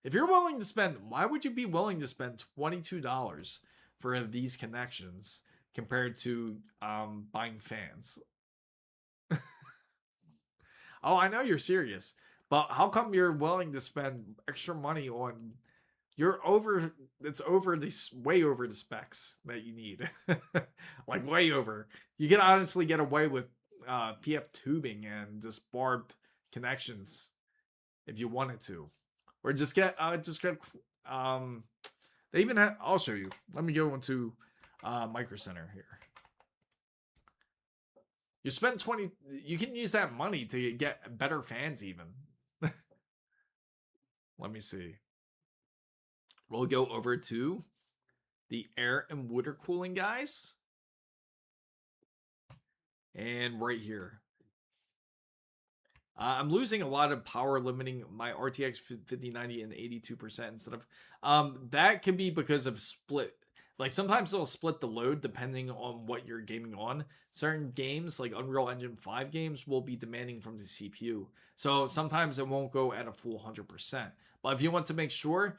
If you're willing to spend, why would you be willing to spend $22 for these connections compared to buying fans? Oh, I know you're serious, but how come you're willing to spend extra money on? It's way over the specs that you need. Like way over. You can honestly get away with PF tubing and just barbed connections if you wanted to. Or just get they even have, I'll show you. Let me go into Micro Center here. You spend 20, you can use that money to get better fans even. Let me see. We'll go over to the air and water cooling guys. And right here. I'm losing a lot of power, limiting my RTX 5090 and 82% instead of that can be because of split. Like sometimes it'll split the load depending on what you're gaming on. Certain games like Unreal Engine 5 games will be demanding from the CPU. So sometimes it won't go at a full 100%. But if you want to make sure,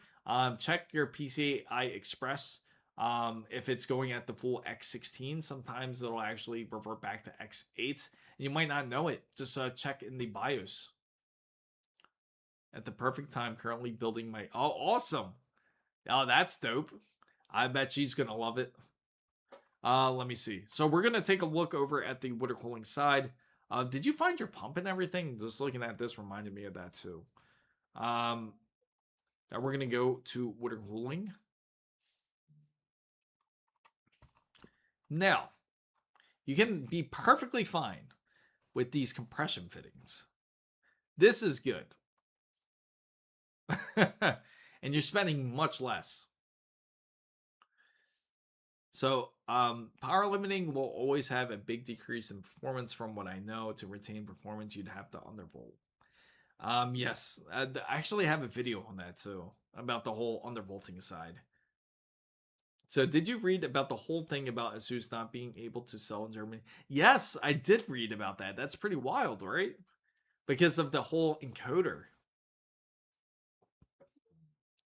check your PCIe Express. If it's going at the full X16, sometimes it'll actually revert back to X8. And you might not know it. Just check in the BIOS. At the perfect time, currently building my... Oh, awesome. Oh, that's dope. I bet she's going to love it. Let me see. So we're going to take a look over at the water cooling side. Did you find your pump and everything? Just looking at this reminded me of that too. Now we're going to go to water cooling. Now, you can be perfectly fine with these compression fittings. This is good. And you're spending much less. So, power limiting will always have a big decrease in performance. From what I know, to retain performance, you'd have to undervolt. Yes, I actually have a video on that too, about the whole undervolting side. So did you read about the whole thing about ASUS not being able to sell in Germany? Yes, I did read about that. That's pretty wild, right? Because of the whole encoder.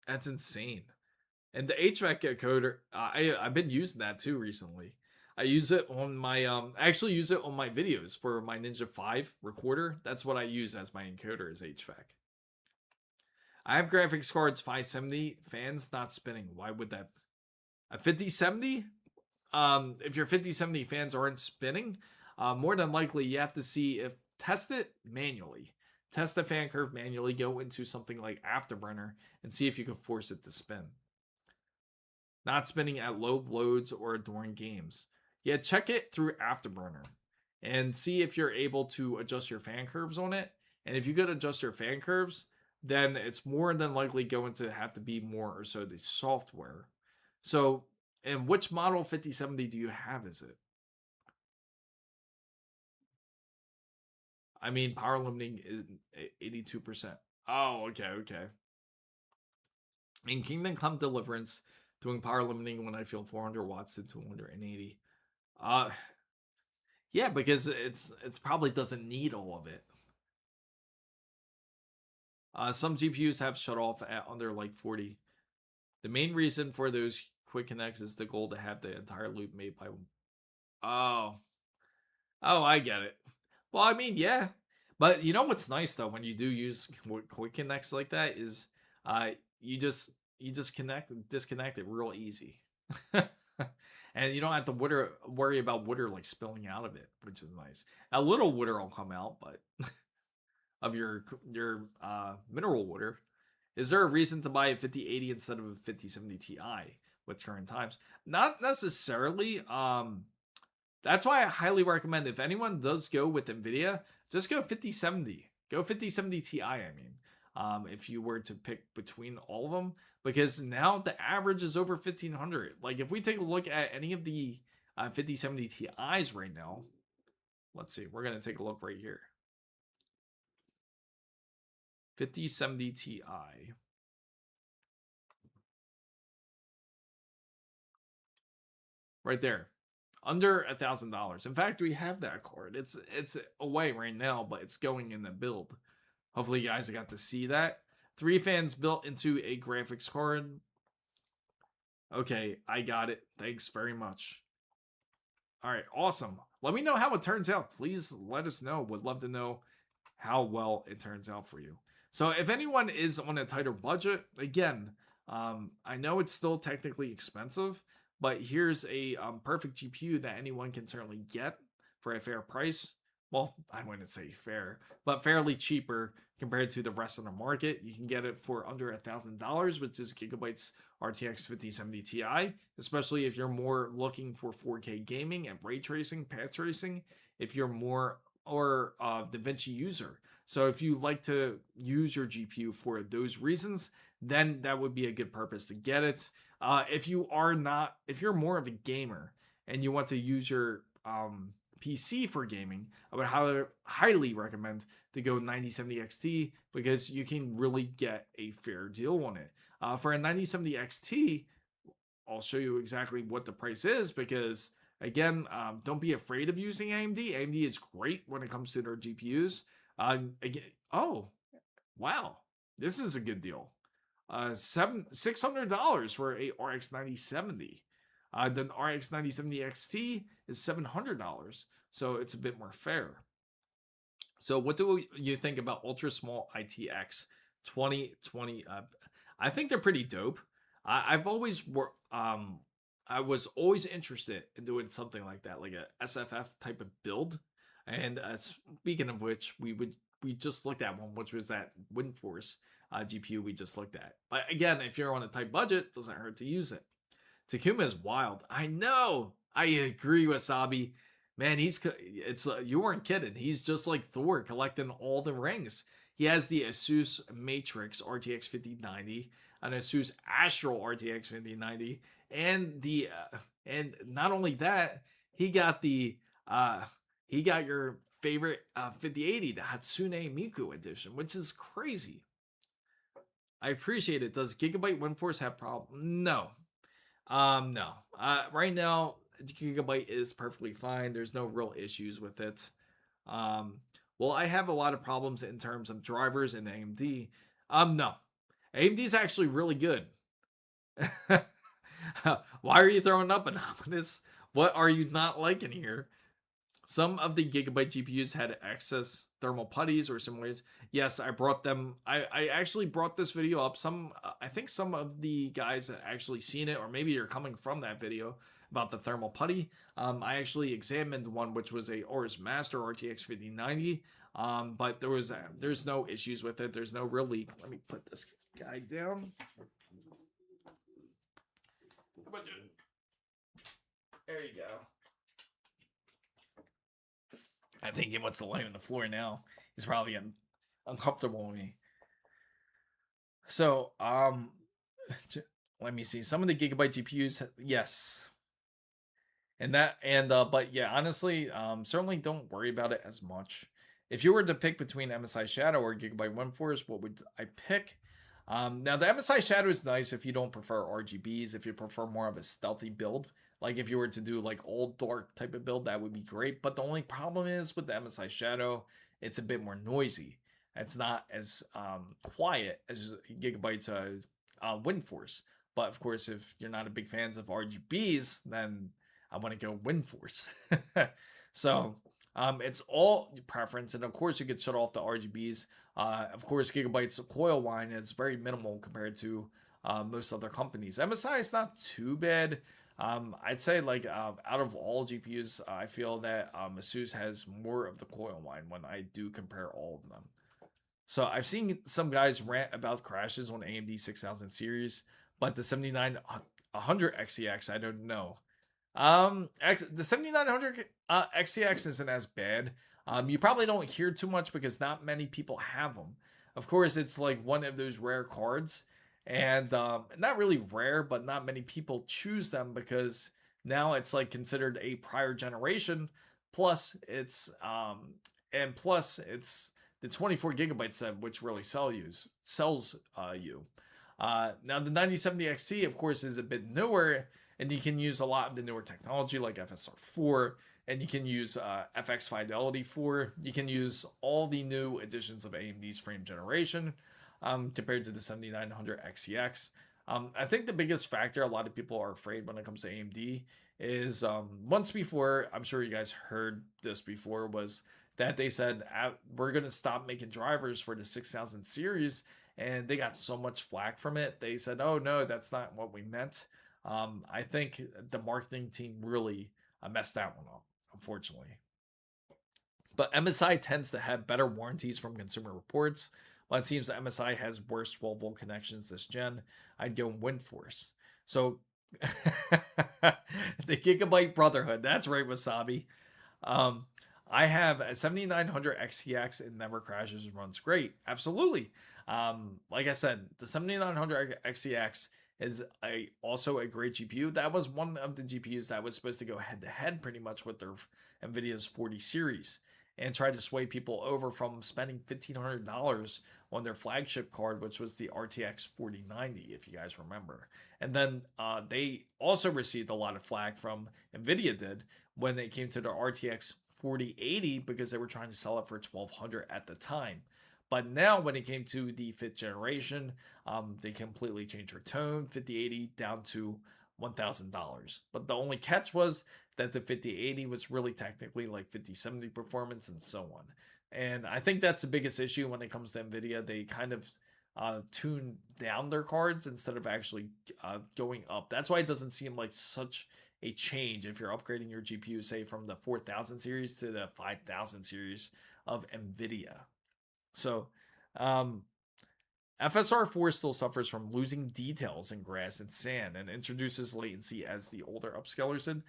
That's insane. And the HVAC encoder, I've been using that too recently. I use it on my, I actually use it on my videos for my Ninja 5 recorder. That's what I use as my encoder, is HVAC. I have graphics cards 570, fans not spinning. Why would that? A 5070? if your 5070 fans aren't spinning, more than likely you have to see if test it manually. Test the fan curve manually, go into something like Afterburner and see if you can force it to spin. Not spinning at low loads or during games. Yeah, check it through Afterburner and see if you're able to adjust your fan curves on it. And if you could adjust your fan curves, then it's more than likely going to have to be more or so the software. So, and which model 5070 do you have, is it? I mean, power limiting is 82%. Oh, okay. In Kingdom Come Deliverance, doing power limiting when I feel 400 watts to 280. Yeah, because it's probably doesn't need all of it. Some GPUs have shut off at under like 40. The main reason for those quick connects is the goal to have the entire loop made by. Oh, I get it. Well, I mean, yeah, but you know what's nice though when you do use quick connects like that is, you just disconnect it real easy, and you don't have to worry about water like spilling out of it, which is nice. A little water will come out, but of your mineral water. Is there a reason to buy a 5080 instead of a 5070 Ti with current times? Not necessarily. That's why I highly recommend if anyone does go with NVIDIA, just go 5070. Go 5070 Ti, I mean. If you were to pick between all of them, because now the average is over 1500. Like if we take a look at any of the 5070 Ti's right now, let's see, we're going to take a look right here. 5070 Ti. Right there. Under $1,000. In fact, we have that card. It's away right now, but it's going in the build. Hopefully you guys got to see that. 3 fans built into a graphics card. Okay, I got it. Thanks very much. All right, awesome. Let me know how it turns out. Please let us know. Would love to know how well it turns out for you. So if anyone is on a tighter budget, again, I know it's still technically expensive, but here's a perfect GPU that anyone can certainly get for a fair price. Well, I wouldn't say fair, but fairly cheaper compared to the rest of the market. You can get it for under $1,000, which is Gigabyte's RTX 5070 Ti, especially if you're more looking for 4K gaming and ray tracing, path tracing, if you're more or DaVinci user. So if you like to use your GPU for those reasons, then that would be a good purpose to get it. If you're more of a gamer and you want to use your PC for gaming, I would highly recommend to go 9070 XT because you can really get a fair deal on it. For a 9070 XT, I'll show you exactly what the price is because, again, don't be afraid of using AMD. AMD is great when it comes to their GPUs. Again, oh, wow, this is a good deal. $600 for a RX 9070. The RX 9070 XT is $700, so it's a bit more fair. So what do you think about ultra small ITX 2020? I think they're pretty dope. I was always interested in doing something like that, like a SFF type of build. And speaking of which, we just looked at one, which was that WindForce GPU we just looked at. But again, if you're on a tight budget, doesn't hurt to use it. Takuma is wild. I know. I agree with Sabi. Man, you weren't kidding. He's just like Thor collecting all the rings. He has the ASUS Matrix RTX 5090, an ASUS Astral RTX 5090, and and not only that, he got your favorite 5080, the Hatsune Miku edition, which is crazy. I appreciate it. Does Gigabyte WindForce have problems? No. No. Right now, Gigabyte is perfectly fine. There's no real issues with it. Well, I have a lot of problems in terms of drivers and AMD. No. AMD is actually really good. Why are you throwing up Anonymous? What are you not liking here? Some of the Gigabyte GPUs had excess thermal putties or similars. Yes, I brought them. I actually brought this video up. I think some of the guys that actually seen it, or maybe you're coming from that video, about the thermal putty. I actually examined one which was a Ors Master RTX 5090, but there's no issues with it. There's no real leak. Let me put this guy down. There you go. I think he wants to lay on the floor now. He's probably getting uncomfortable with me. So, let me see. Some of the Gigabyte GPUs, yes. But yeah, honestly, certainly don't worry about it as much. If you were to pick between MSI Shadow or Gigabyte OneForce, what would I pick? Now the MSI Shadow is nice if you don't prefer RGBs, if you prefer more of a stealthy build. Like if you were to do like all dark type of build, that would be great. But the only problem is with the MSI Shadow, it's a bit more noisy. It's not as quiet as Gigabyte's WindForce. But of course, if you're not a big fans of RGBs, then I want to go WindForce. So it's all preference, and of course you could shut off the RGBs. Of course, Gigabyte's coil whine is very minimal compared to most other companies. MSI is not too bad. I'd say like out of all GPUs, I feel that ASUS has more of the coil whine when I do compare all of them. So I've seen some guys rant about crashes on AMD 6000 series, but the 7900 XTX, I don't know. The 7900 XTX isn't as bad. You probably don't hear too much because not many people have them. Of course, it's like one of those rare cards, and not really rare, but not many people choose them because now it's like considered a prior generation. Plus, it's the 24 gigabyte set which really sells you. Now the 9070 XT, of course, is a bit newer, and you can use a lot of the newer technology like FSR4, and you can use FX Fidelity 4. You can use all the new additions of AMD's frame generation compared to the 7900 XTX. I think the biggest factor a lot of people are afraid when it comes to AMD is once before, I'm sure you guys heard this before, was that they said we're going to stop making drivers for the 6000 series, and they got so much flack from it. They said, oh no, that's not what we meant. I think the marketing team really messed that one up, unfortunately. But MSI tends to have better warranties from Consumer Reports. Well, it seems that MSI has worse 12 volt connections this gen. I'd go WindForce. So the Gigabyte Brotherhood, that's right, Wasabi. I have a 7900 XTX. It never crashes, runs great. Absolutely. Like I said, the 7900 XTX is also a great GPU. That was one of the GPUs that was supposed to go head to head pretty much with their NVIDIA's 40 series and try to sway people over from spending $1,500 on their flagship card, which was the RTX 4090, if you guys remember. And then they also received a lot of flack from NVIDIA did when they came to the RTX 4080 because they were trying to sell it for $1,200 at the time. But now when it came to the 5th generation, they completely changed their tone, 5080 down to $1,000. But the only catch was that the 5080 was really technically like 5070 performance and so on. And I think that's the biggest issue when it comes to NVIDIA. They kind of tune down their cards instead of actually going up. That's why it doesn't seem like such a change if you're upgrading your GPU, say from the 4000 series to the 5000 series of NVIDIA. So, FSR4 still suffers from losing details in grass and sand and introduces latency as the older upscalers did.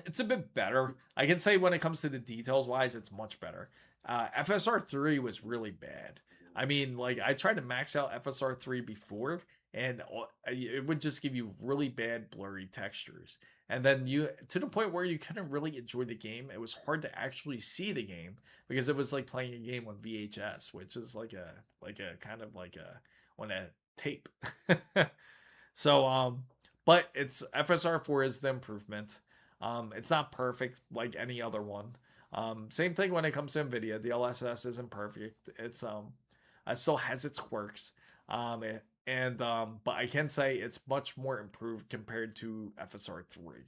It's a bit better. I can say when it comes to the details wise, it's much better. FSR3 was really bad. I mean, like I tried to max out FSR3 before, and it would just give you really bad blurry textures. And then to the point where you couldn't really enjoy the game. It was hard to actually see the game because it was like playing a game on VHS, which is like a kind of like on a tape. So, but it's FSR4 is the improvement. It's not perfect like any other one. Same thing when it comes to NVIDIA. The LSS isn't perfect. It's it still has its quirks. But I can say it's much more improved compared to FSR3.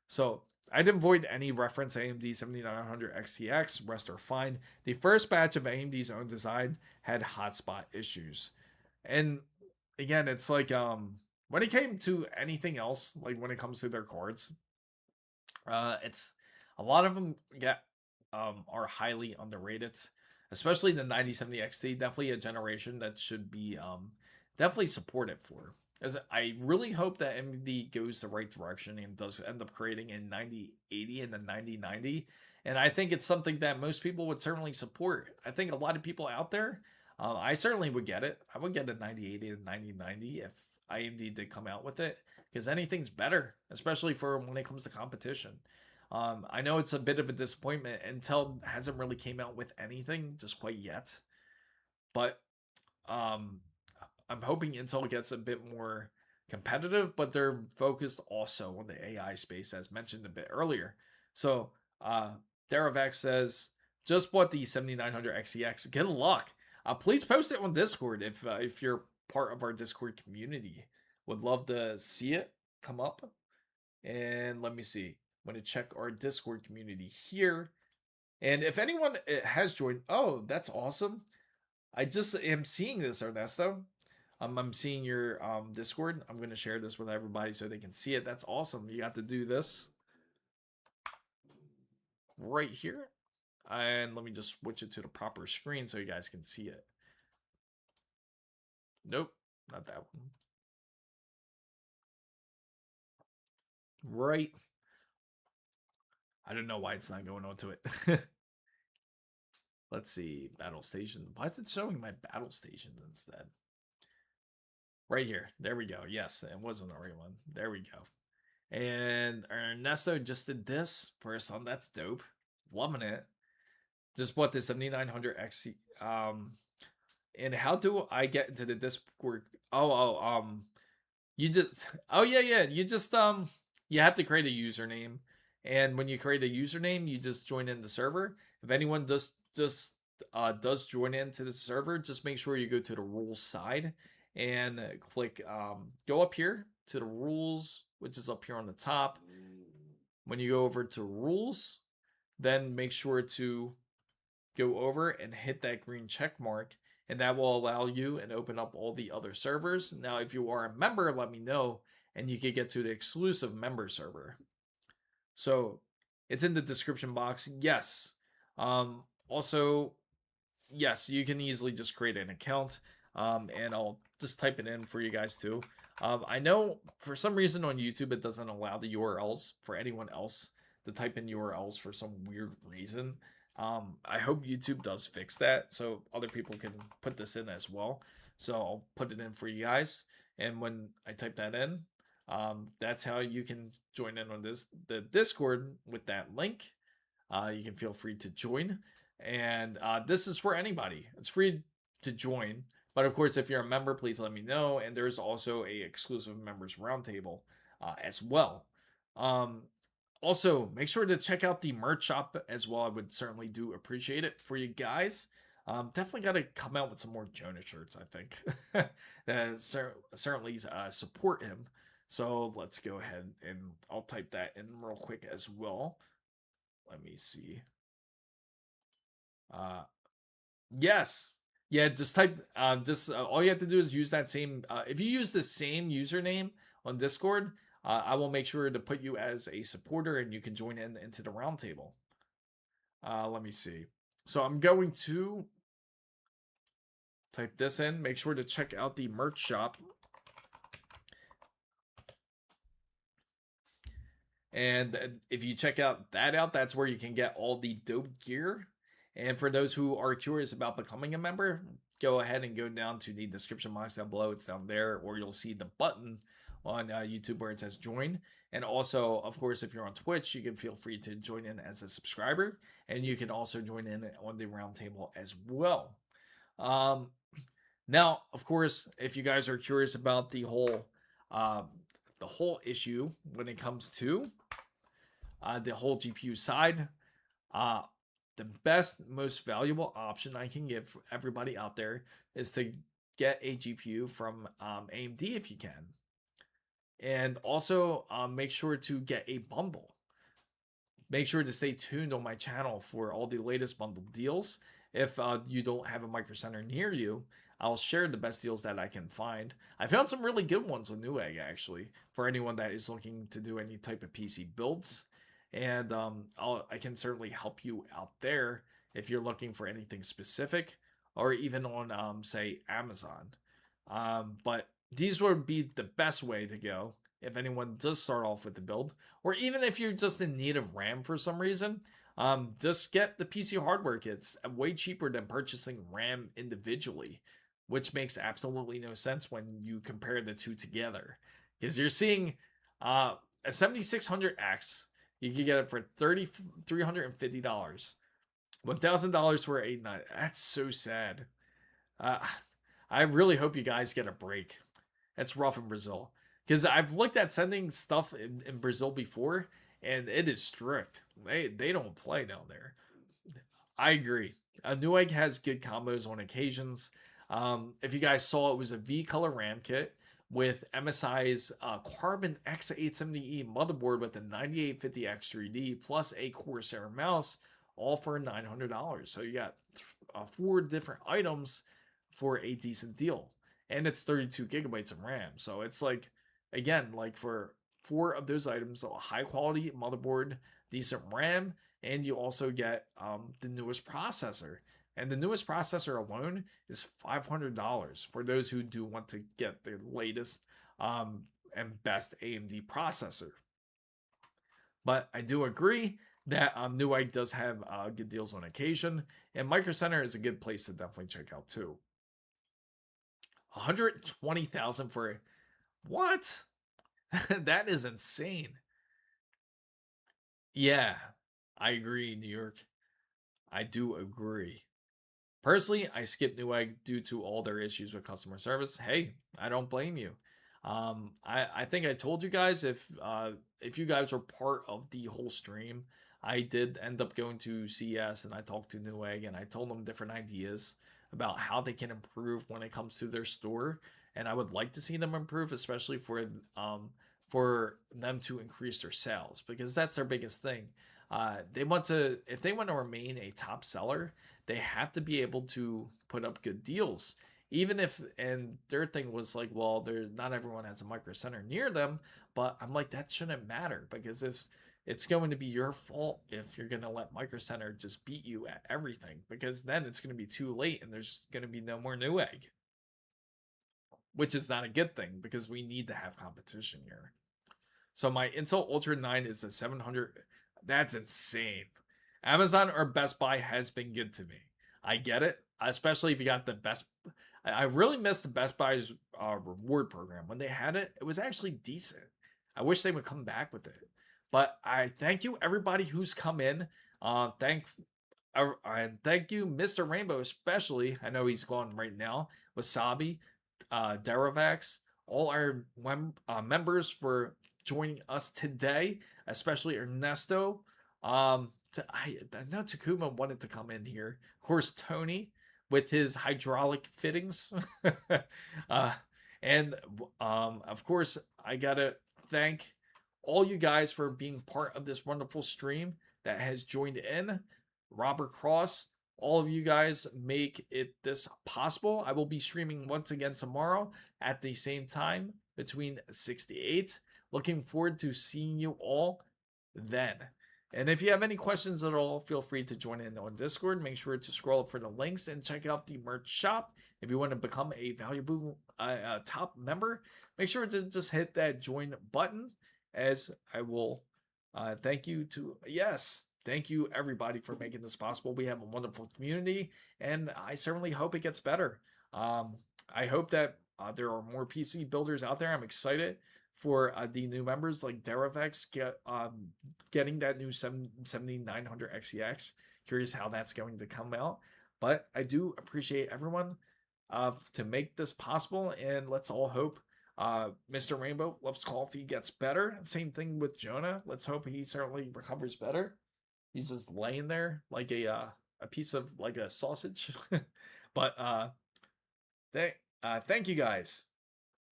So I'd avoid any reference AMD 7900 XTX. Rest are fine. The first batch of AMD's own design had hotspot issues, and again, it's like when it came to anything else, like when it comes to their cards, it's a lot of them are highly underrated, especially the 9070 XT. Definitely a generation that should be definitely supported for. As I really hope that AMD goes the right direction and does end up creating a 9080 and a 9090. And I think it's something that most people would certainly support. I think a lot of people out there, I certainly would get it. I would get a 9080 and 9090 if AMD did come out with it, because anything's better, especially for when it comes to competition. I know it's a bit of a disappointment. Intel hasn't really came out with anything just quite yet, but I'm hoping Intel gets a bit more competitive, but they're focused also on the AI space, as mentioned a bit earlier. So, Deravax says, just bought the 7900 XEX. Good luck. Please post it on Discord if you're part of our Discord community. Would love to see it come up. And let me see. I'm going to check our Discord community here. And if anyone has joined, oh, that's awesome. I just am seeing this, Ernesto. I'm seeing your Discord. I'm going to share this with everybody so they can see it. That's awesome. You got to do this right here. And let me just switch it to the proper screen so you guys can see it. Nope, not that one. Right. I don't know why it's not going on to it. Let's see. Battle station. Why is it showing my battle stations instead? Right here. There we go. Yes, it wasn't the right one. There we go. And Ernesto just did this for his son. That's dope. Loving it. Just bought the 7900 XC. And how do I get into the Discord? You just, you just, you have to create a username. And when you create a username, you just join in the server. If anyone does join into the server, just make sure you go to the rules side and click, go up here to the rules, which is up here on the top. When you go over to rules, then make sure to go over and hit that green check mark, and that will allow you and open up all the other servers. Now, if you are a member, let me know, and you can get to the exclusive member server. So it's in the description box. Yes. Also, yes, you can easily just create an account, and I'll just type it in for you guys too. I know for some reason on YouTube it doesn't allow the URLs for anyone else to type in URLs for some weird reason. I hope YouTube does fix that so other people can put this in as well. So I'll put it in for you guys, and when I type that in, that's how you can join in on the Discord with that link. You can feel free to join, and this is for anybody. It's free to join, but of course, if you're a member, please let me know. And there's also a exclusive members roundtable as well. Also, make sure to check out the merch shop as well. I would certainly do appreciate it for you guys. Definitely got to come out with some more Jonah shirts, I think. Certainly support him. So let's go ahead and I'll type that in real quick as well. Let me see. Yes. Yeah, just type, all you have to do is use that same, if you use the same username on Discord, I will make sure to put you as a supporter and you can join into the roundtable. Let me see. So I'm going to type this in. Make sure to check out the merch shop. And if you check out, that's where you can get all the dope gear. And for those who are curious about becoming a member, go ahead and go down to the description box down below. It's down there, or you'll see the button on YouTube where it says join. And also, of course, if you're on Twitch, you can feel free to join in as a subscriber, and you can also join in on the roundtable as well. Now, of course, if you guys are curious about the whole issue when it comes to the whole GPU side, the best, most valuable option I can give everybody out there is to get a GPU from AMD if you can. And also make sure to get a bundle. Make sure to stay tuned on my channel for all the latest bundle deals. if you don't have a Micro Center near you, I'll share the best deals that I can find. I found some really good ones on Newegg, actually, for anyone that is looking to do any type of PC builds. And I can certainly help you out there if you're looking for anything specific, or even on, say, Amazon. But these would be the best way to go if anyone does start off with the build, or even if you're just in need of RAM for some reason. Just get the PC hardware kits, way cheaper than purchasing RAM individually, which makes absolutely no sense when you compare the two together. Because you're seeing a 7600X, you can get it for $350, $1,000 for 890. That's so sad. I really hope you guys get a break. It's rough in Brazil. Because I've looked at sending stuff in Brazil before, and it is strict. They don't play down there. I agree. Newegg has good combos on occasions. If you guys saw, it was a V-color RAM kit with MSI's Carbon X870E motherboard with a 9850X3D plus a Corsair mouse, all for $900. So you got 4 different items for a decent deal. And it's 32 gigabytes of RAM. So it's like, again, like for 4 of those items, a high quality motherboard, decent RAM, and you also get the newest processor. And the newest processor alone is $500 for those who do want to get the latest and best AMD processor. But I do agree that Newegg does have good deals on occasion, and Micro Center is a good place to definitely check out too. 120,000 for what? That is insane. Yeah, I agree, New York. I do agree. Personally, I skipped Newegg due to all their issues with customer service. Hey, I don't blame you. I think I told you guys, if you guys were part of the whole stream, I did end up going to CES and I talked to Newegg and I told them different ideas about how they can improve when it comes to their store, and I would like to see them improve, especially for them to increase their sales, because that's their biggest thing. If they want to remain a top seller, they have to be able to put up good deals. Even if, and their thing was like, well, not everyone has a Micro Center near them, but I'm like, that shouldn't matter, because if it's going to be your fault if you're going to let Micro Center just beat you at everything, because then it's going to be too late and there's going to be no more Newegg, which is not a good thing because we need to have competition here. So my Intel Ultra 9 is a 700. That's insane. Amazon or Best Buy has been good to me. I get it, especially if you got the best. I really miss the Best Buy's reward program. When they had it, it was actually decent. I wish they would come back with it. But I thank you everybody who's come in. Thank you, Mr. Rainbow, especially. I know he's gone right now. Wasabi, Deravax, all our members for joining us today, especially Ernesto. I know Takuma wanted to come in here. Of course, Tony with his hydraulic fittings. And of course, I gotta thank all you guys for being part of this wonderful stream that has joined in. Robert Cross, all of you guys make it this possible. I will be streaming once again tomorrow at the same time between 6 to 8. Looking forward to seeing you all then. And if you have any questions at all, feel free to join in on Discord. Make sure to scroll up for the links and check out the merch shop. If you want to become a valuable top member, make sure to just hit that join button, as I will thank you everybody for making this possible. We have a wonderful community, and I certainly hope it gets better. I hope that there are more PC builders out there. I'm excited for the new members like Deravax getting that new 7900 XEX. Curious how that's going to come out. But I do appreciate everyone to make this possible, and let's all hope Mr. Rainbow Loves Coffee gets better. Same thing with Jonah. Let's hope he certainly recovers better. He's just laying there like a piece of like a sausage. But thank you guys.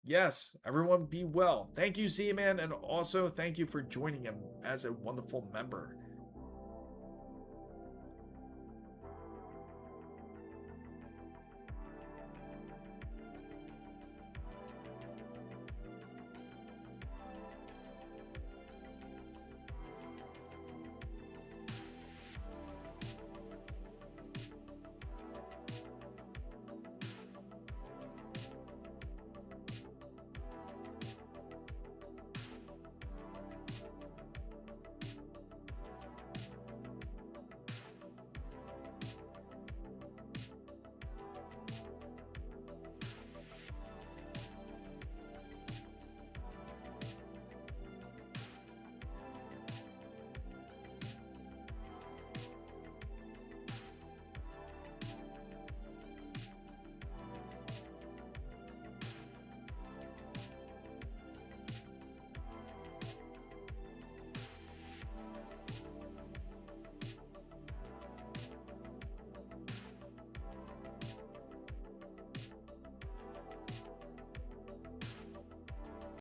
Yes, everyone be well. Thank you, Z-Man, and also thank you for joining him as a wonderful member.